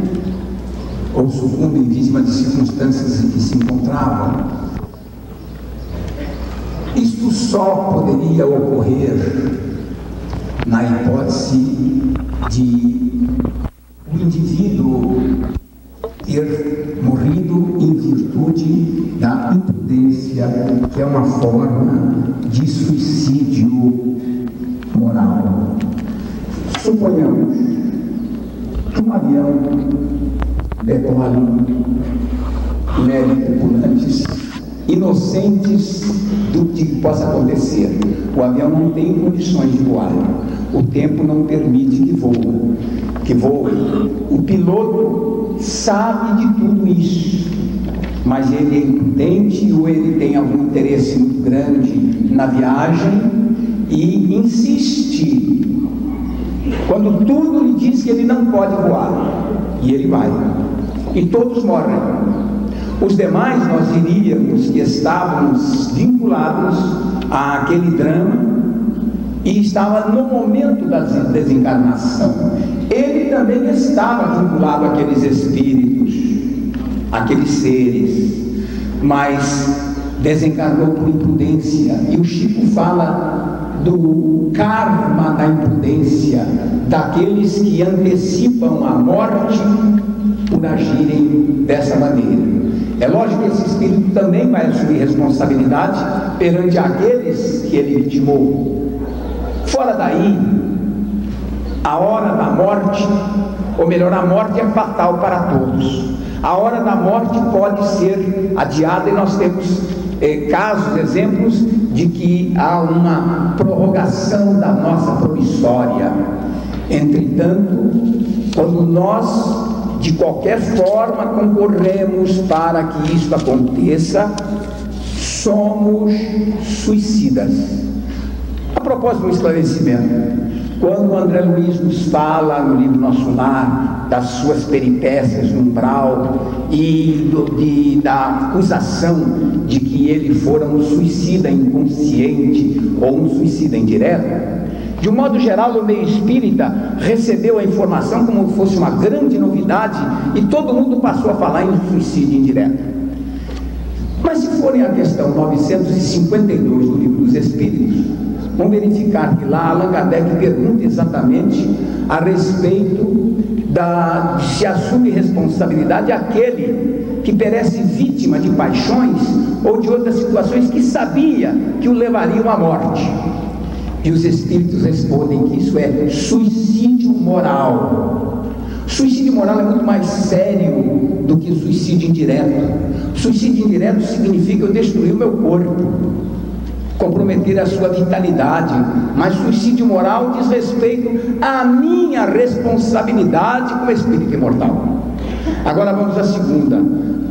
Ou sucumbem vítimas de circunstâncias em que se encontravam. Isto só poderia ocorrer na hipótese de o indivíduo ter morrido em virtude da imprudência, que é uma forma de suicídio moral. Suponhamos que um avião decole, leve tripulantes inocentes do que possa acontecer. O avião não tem condições de voar, o tempo não permite que voe. O piloto sabe de tudo isso, mas ele é imprudente ou ele tem algum interesse muito grande na viagem e insiste, quando tudo lhe diz que ele não pode voar, e ele vai, e todos morrem. Os demais, nós diríamos que estávamos vinculados àquele drama e estava no momento da desencarnação. Ele também estava vinculado àqueles espíritos, àqueles seres, mas desencarnou por imprudência. E o Chico fala do karma da imprudência, daqueles que antecipam a morte por agirem dessa maneira. É lógico que esse espírito também vai assumir responsabilidade perante aqueles que ele vitimou. Fora daí, a hora da morte, ou melhor, a morte é fatal para todos. A hora da morte pode ser adiada, e nós temos casos, exemplos de que há uma prorrogação da nossa promissória. Entretanto, quando nós de qualquer forma concorremos para que isso aconteça, somos suicidas. A propósito do esclarecimento, quando o André Luiz nos fala no livro Nosso Lar das suas peripécias no umbral e da acusação de que ele fora um suicida inconsciente ou um suicida indireto, de um modo geral, o meio espírita recebeu a informação como se fosse uma grande novidade e todo mundo passou a falar em suicídio indireto. Mas se forem a questão 952 do Livro dos Espíritos, vão verificar que lá Allan Kardec pergunta exatamente a respeito de se assume responsabilidade aquele que perece vítima de paixões ou de outras situações que sabia que o levariam à morte. E os espíritos respondem que isso é suicídio moral. Suicídio moral é muito mais sério do que suicídio indireto. Suicídio indireto significa eu destruir o meu corpo, comprometer a sua vitalidade, mas suicídio moral diz respeito à minha responsabilidade como espírito imortal. Agora vamos à segunda.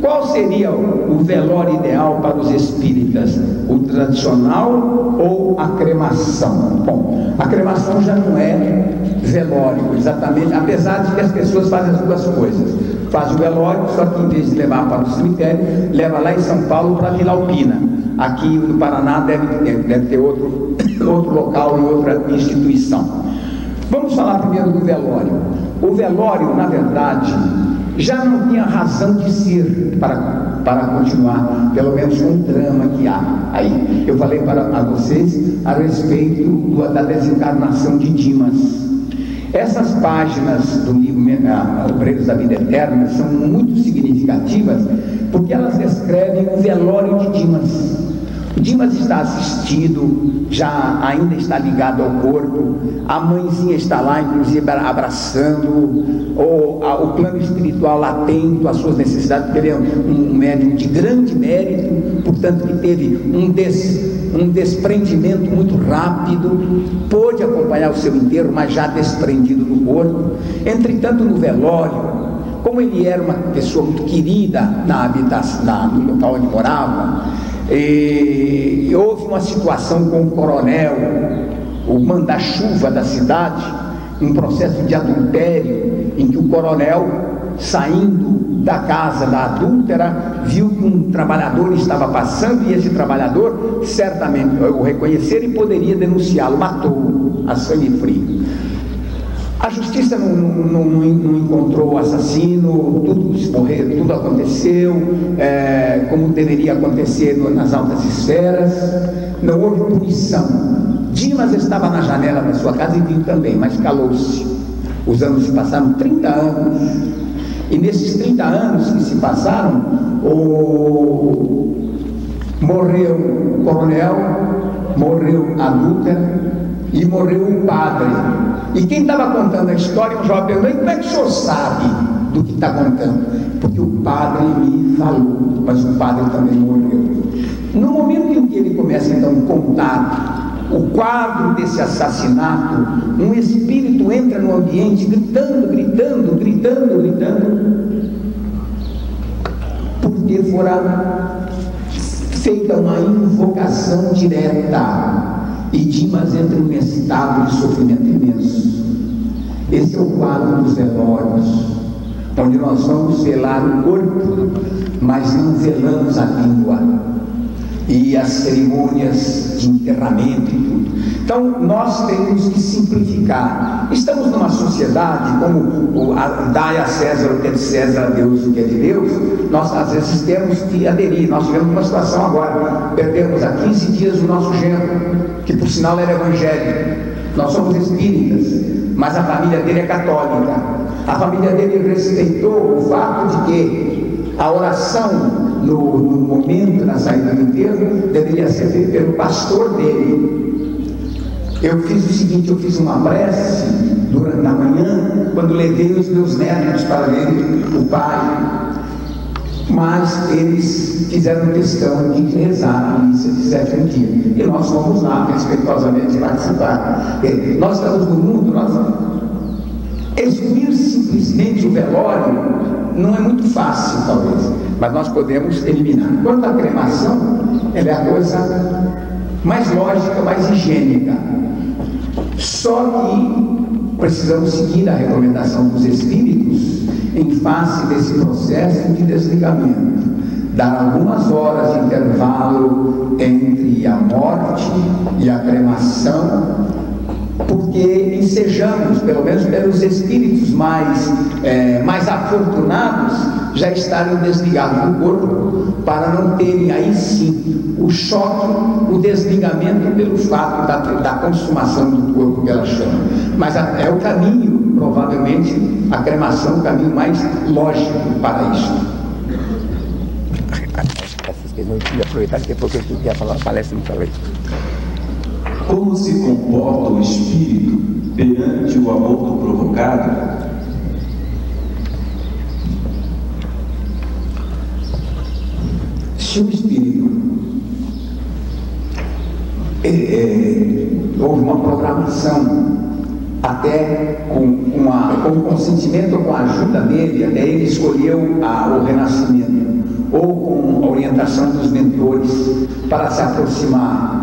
Qual seria o velório ideal para os espíritas? O tradicional ou a cremação? Bom, a cremação já não é velório, exatamente, apesar de que as pessoas fazem as duas coisas. Faz o velório, só que em vez de levar para o cemitério, leva lá em São Paulo para Vila Alpina. Aqui no Paraná deve ter outro local e outra instituição. Vamos falar primeiro do velório. O velório, na verdade, já não tinha razão de ser para continuar, pelo menos com o drama que há aí. Eu falei a vocês a respeito da desencarnação de Dimas. Essas páginas do livro Obreiros da Vida Eterna são muito significativas, porque elas descrevem o velório de Dimas. Dimas está assistido, ainda está ligado ao corpo, a mãezinha está lá, inclusive abraçando, o plano espiritual atento às suas necessidades, porque ele é um médium de grande mérito, portanto que teve um desprendimento muito rápido, pôde acompanhar o seu enterro, mas já desprendido do corpo. Entretanto, no velório, como ele era uma pessoa muito querida no local onde morava, e houve uma situação com o coronel, o manda-chuva da cidade, um processo de adultério, em que o coronel, saindo da casa da adúltera, viu que um trabalhador estava passando, e esse trabalhador certamente o reconhecer e poderia denunciá-lo, matou a sangue frio. A justiça não encontrou o assassino, tudo aconteceu como deveria acontecer nas altas esferas, não houve punição. Dimas estava na janela da sua casa e viu também, mas calou-se. Os anos se passaram 30 anos. E nesses 30 anos que se passaram, morreu o coronel, morreu a adúltera e morreu o padre. E quem estava contando a história, um jovem perguntou: como é que o senhor sabe do que está contando? Porque o padre me falou, mas o padre também morreu. No momento em que ele começa então a contar o quadro desse assassinato, um espírito entra no ambiente gritando, porque fora feita uma invocação direta, e Dimas entra num estado de sofrimento imenso. Esse é o quadro dos velórios, onde nós vamos velar o corpo, mas não velamos a língua e as cerimônias de enterramento e tudo. Então nós temos que simplificar. Estamos numa sociedade como dai a César o que é de César, a Deus o que é de Deus. Nós às vezes temos que aderir. Nós tivemos uma situação agora, perdemos há 15 dias o nosso genro, que por sinal era evangélico. Nós somos espíritas, mas a família dele é católica. A família dele respeitou o fato de que a oração no momento da saída do enterro deveria ser feita pelo pastor dele. Eu fiz o seguinte: eu fiz uma prece durante a manhã, quando levei os meus netos para ver o pai, mas eles fizeram questão de rezar a missa de sétimo dia, e nós fomos lá respeitosamente participar. Nós estamos no mundo, excluir simplesmente o velório não é muito fácil, talvez, mas nós podemos eliminar. Quanto à cremação, ela é a coisa mais lógica, mais higiênica. Só que precisamos seguir a recomendação dos espíritos em face desse processo de desligamento. Dar algumas horas de intervalo entre a morte e a cremação, porque ensejamos, pelo menos pelos espíritos mais afortunados, já estarem desligados do corpo, para não terem aí sim o choque, o desligamento pelo fato da consumação do corpo que ela chama. Mas é o caminho, provavelmente, a cremação é o caminho mais lógico para isso. Essas questões eu queria aproveitar, que depois eu ia falar uma palestra, não falei. Como se comporta o espírito perante o aborto provocado? Se o espírito houve uma programação, até com o consentimento ou com a ajuda dele, até ele escolheu o renascimento, ou com a orientação dos mentores, para se aproximar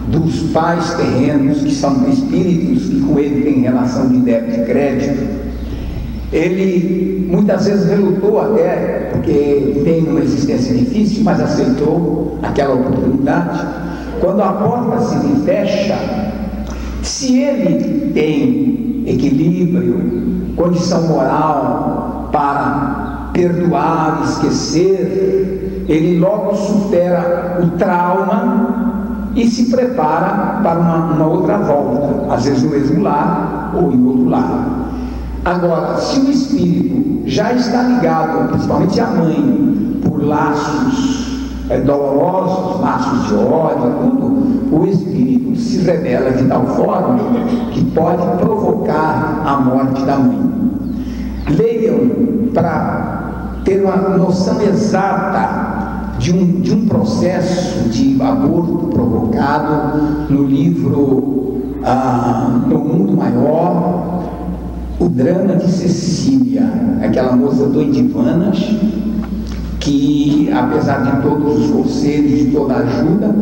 dos pais terrenos, que são espíritos que com ele tem relação de débito e crédito. Ele muitas vezes relutou até, porque tem uma existência difícil, mas aceitou aquela oportunidade. Quando a porta se lhe fecha, se ele tem equilíbrio, condição moral para perdoar, esquecer, ele logo supera o trauma e se prepara para uma outra volta, às vezes no mesmo lar ou em outro lar. Agora, se o espírito já está ligado, principalmente a mãe, por laços dolorosos, laços de ódio, tudo, o espírito se revela de tal forma que pode provocar a morte da mãe. Leiam para ter uma noção exata de um processo de aborto provocado no livro No Mundo Maior, o drama de Cecília, aquela moça doidivanas, que apesar de todos os conselhos, de toda a ajuda,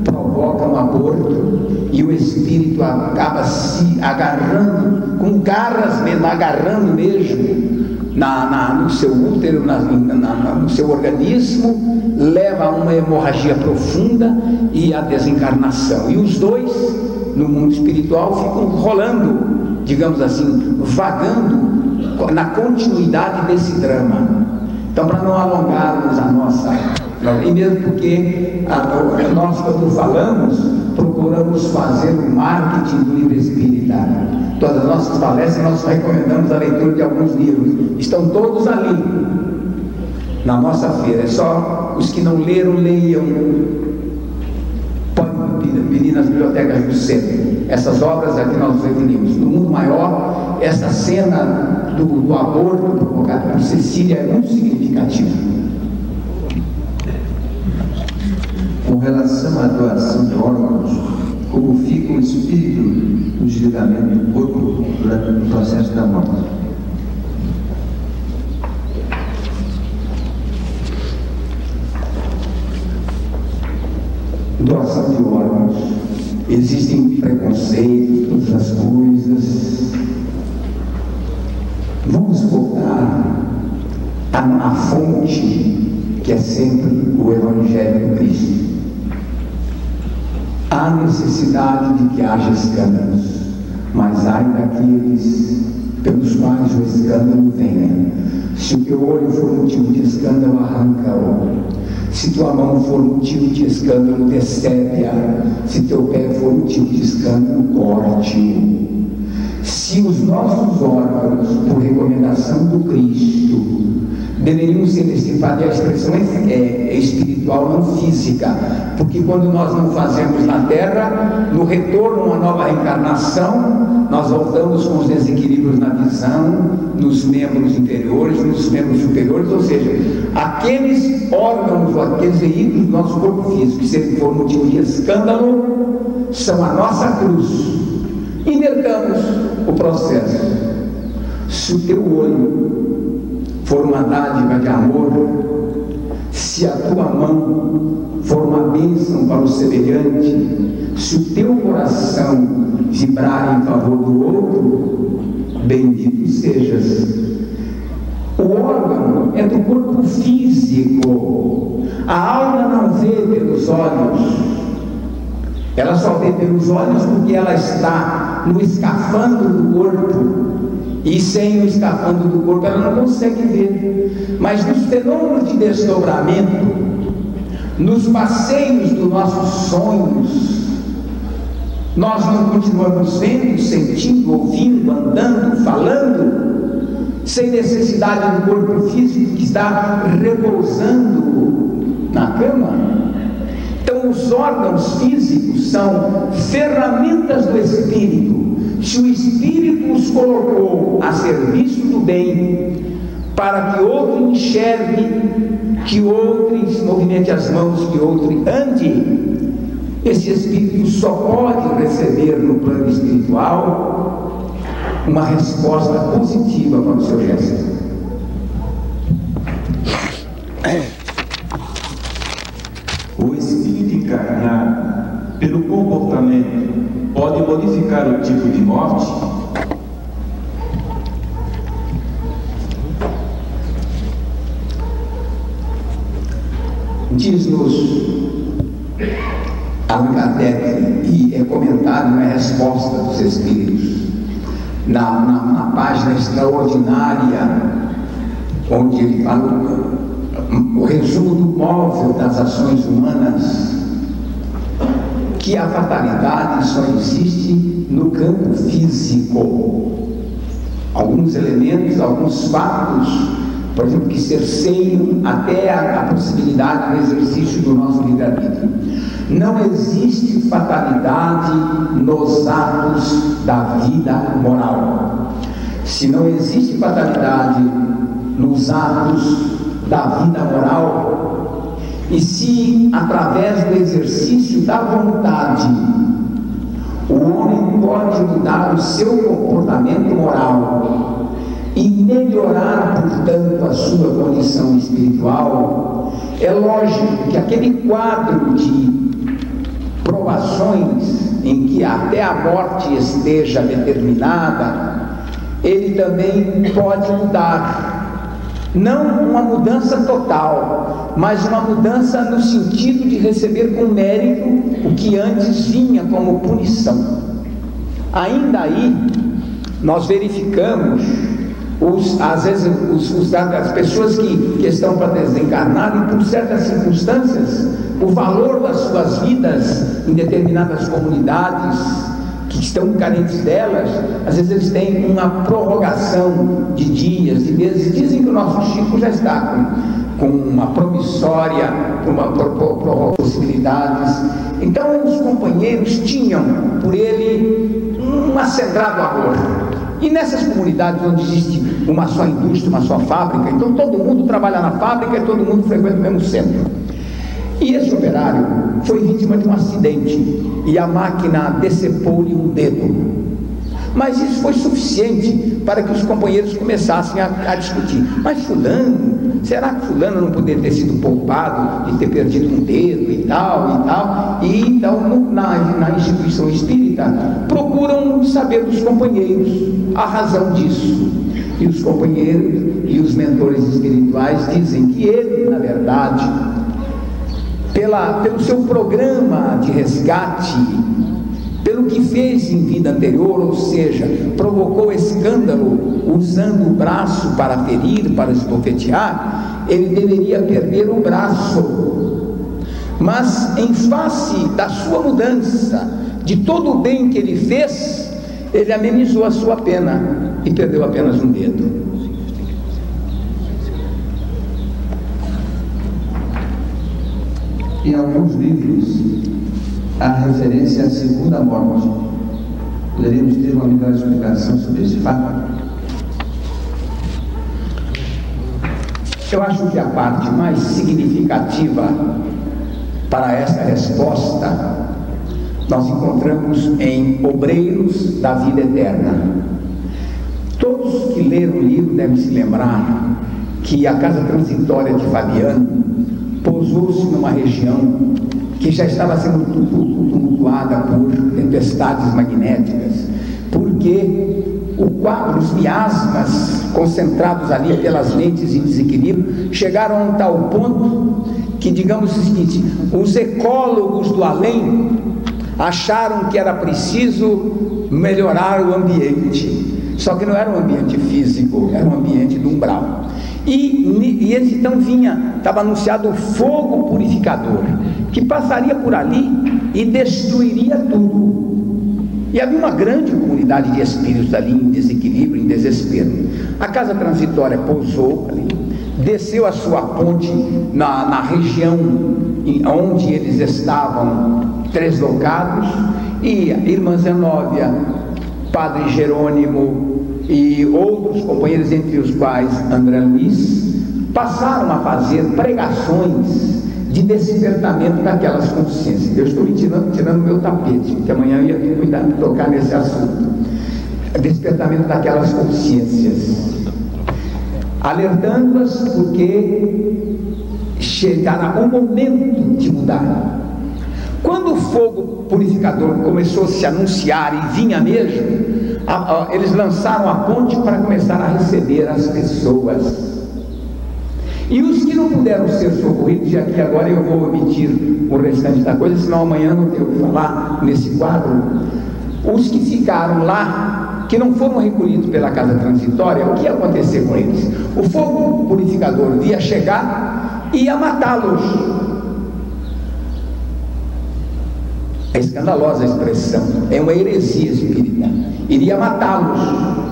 provoca um aborto, e o espírito acaba se agarrando, com garras mesmo, agarrando mesmo no seu útero, no seu organismo, leva a uma hemorragia profunda e a desencarnação. E os dois, no mundo espiritual, ficam rolando, digamos assim, vagando na continuidade desse drama. Então, para não alongarmos a nossa... E mesmo porque nós, quando falamos, procuramos fazer o marketing do livro espírita. todas as nossas palestras, nós recomendamos a leitura de alguns livros. Estão todos ali, na nossa feira. É só os que não leram, leiam. Podem pedir nas bibliotecas do centro. Essas obras aqui nós reunimos. No mundo maior, essa cena do aborto provocado por Cecília é muito significativa. Com relação à doação de órgãos, como fica o espírito no desligamento do corpo durante o processo da morte? Doação de órgãos. Existem preconceitos, todas as coisas. Vamos voltar à fonte, que é sempre o Evangelho do Cristo. Há necessidade de que haja escândalos, mas ai daqueles pelos quais o escândalo venha. Se o teu olho for motivo de escândalo, arranca-o. Se tua mão for motivo de escândalo, decepe-a. Se teu pé for motivo de escândalo, corte-o. Se os nossos órgãos, por recomendação do Cristo, deveriam ser destipados, a expressão é espiritual, não física, porque quando nós não fazemos na Terra, no retorno a uma nova reencarnação, nós voltamos com os desequilíbrios na visão, nos membros inferiores, nos membros superiores, ou seja, aqueles órgãos, aqueles veículos do nosso corpo físico, que se for motivo de escândalo, são a nossa cruz. Invertamos o processo. Se o teu olho for uma dádiva de amor, se a tua mão for uma bênção para o semelhante, se o teu coração vibrar em favor do outro, bendito sejas. O órgão é do corpo físico. A alma não vê pelos olhos. Ela só vê pelos olhos porque ela está no escafandro do corpo. E sem o escafandro do corpo ela não consegue ver. Mas nos fenômenos de desdobramento, nos passeios dos nossos sonhos, nós não continuamos vendo, sentindo, ouvindo, andando, falando, sem necessidade do corpo físico que está repousando na cama. Então os órgãos físicos são ferramentas do Espírito. Se o Espírito os colocou a serviço do bem, para que outro enxergue, que outro movimente as mãos, que outro ande, esse Espírito só pode receber no plano espiritual uma resposta positiva para o seu gesto. O espírito encarnado, pelo comportamento, pode modificar o tipo de morte? Diz-nos Allan Kardec, e é comentado na resposta dos Espíritos, na página extraordinária, onde ele fala o resumo do móvel das ações humanas, que a fatalidade só existe no campo físico. Alguns elementos, alguns fatos, por exemplo, que cerceiam até a possibilidade do exercício do nosso livre-arbítrio. Não existe fatalidade nos atos da vida moral. Se não existe fatalidade nos atos da vida moral, e se através do exercício da vontade o homem pode mudar o seu comportamento moral e melhorar, portanto, a sua condição espiritual, é lógico que aquele quadro de provações em que até a morte esteja determinada, ele também pode mudar. Não uma mudança total, mas uma mudança no sentido de receber com mérito o que antes vinha como punição. Ainda aí, nós verificamos, às vezes, as pessoas que estão para desencarnar, e por certas circunstâncias, o valor das suas vidas em determinadas comunidades que estão carentes delas, às vezes eles têm uma prorrogação de dias, de meses. Dizem que o nosso Chico já está com uma promissória, possibilidades. Então os companheiros tinham por ele um acendrado amor. E nessas comunidades onde existe uma só indústria, uma só fábrica, então todo mundo trabalha na fábrica e todo mundo frequenta o mesmo centro. E esse operário foi vítima de um acidente e a máquina decepou-lhe um dedo. Mas isso foi suficiente para que os companheiros começassem a discutir. Mas fulano, será que fulano não poderia ter sido poupado de ter perdido um dedo e tal e tal? E então na instituição espírita procuram saber dos companheiros a razão disso. E os companheiros e os mentores espirituais dizem que ele, na verdade, pelo seu programa de resgate, pelo que fez em vida anterior, ou seja, provocou escândalo usando o braço para ferir, para esbofetear, ele deveria perder o braço. Mas em face da sua mudança, de todo o bem que ele fez, ele amenizou a sua pena e perdeu apenas um dedo. Em alguns livros há referência à segunda morte. Poderíamos ter uma melhor explicação sobre esse fato? Eu acho que a parte mais significativa para esta resposta nós encontramos em Obreiros da Vida Eterna. Todos que leram o livro devem se lembrar que a casa transitória de Fabiano pousou-se numa região que já estava sendo tumultuada por tempestades magnéticas, porque o quadro, os miasmas concentrados ali pelas lentes em desequilíbrio, chegaram a um tal ponto que, digamos o seguinte, os ecólogos do além acharam que era preciso melhorar o ambiente, só que não era um ambiente físico, era um ambiente do umbral. E então estava anunciado o fogo purificador, que passaria por ali e destruiria tudo. E havia uma grande comunidade de espíritos ali em desequilíbrio, em desespero. A casa transitória pousou ali, desceu a sua ponte na região onde eles estavam deslocados, e a irmã Zenóbia, Padre Jerônimo e outros companheiros, entre os quais André Luiz, passaram a fazer pregações de despertamento daquelas consciências. Eu estou tirando meu tapete, que amanhã eu ia cuidar de tocar nesse assunto. Despertamento daquelas consciências, alertando-as porque chegará o momento de mudar. Quando o fogo purificador começou a se anunciar e vinha mesmo, eles lançaram a ponte para começar a receber as pessoas. E os que não puderam ser socorridos, e aqui agora eu vou omitir o restante da coisa, senão amanhã não tenho o que falar nesse quadro. Os que ficaram lá, que não foram recolhidos pela casa transitória, o que ia acontecer com eles? O fogo purificador ia chegar e ia matá-los. É escandalosa a expressão, é uma heresia espírita. Iria matá-los,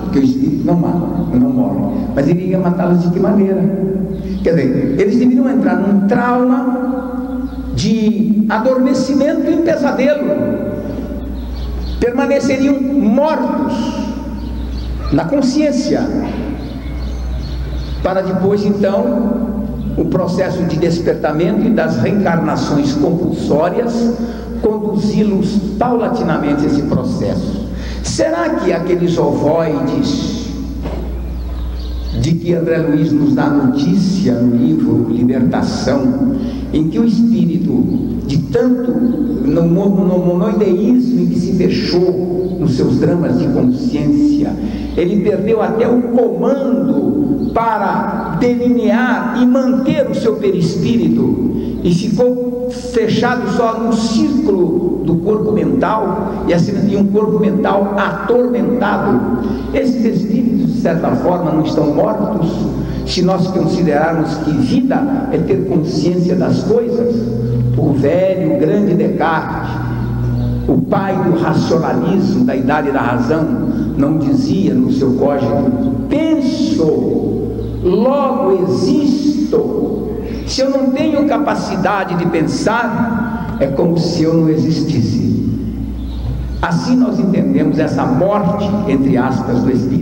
porque o espírito não mata, não morre, mas iria matá-los de que maneira? Quer dizer, eles deveriam entrar num trauma de adormecimento em pesadelo, permaneceriam mortos na consciência, para depois então o processo de despertamento e das reencarnações compulsórias conduzi-los paulatinamente a esse processo. Será que aqueles ovoides de que André Luiz nos dá notícia no livro Libertação, em que o espírito, de tanto no monoideísmo em que se fechou nos seus dramas de consciência, ele perdeu até o comando para delinear e manter o seu perispírito, e ficou fechado só no círculo do corpo mental, e um corpo mental atormentado. Esses espíritos, de certa forma, não estão mortos, se nós considerarmos que vida é ter consciência das coisas. O velho, grande Descartes, O pai do racionalismo, da idade da razão, não dizia no seu código: penso, logo existo. Se eu não tenho capacidade de pensar, é como se eu não existisse. Assim nós entendemos essa morte, entre aspas, do espírito.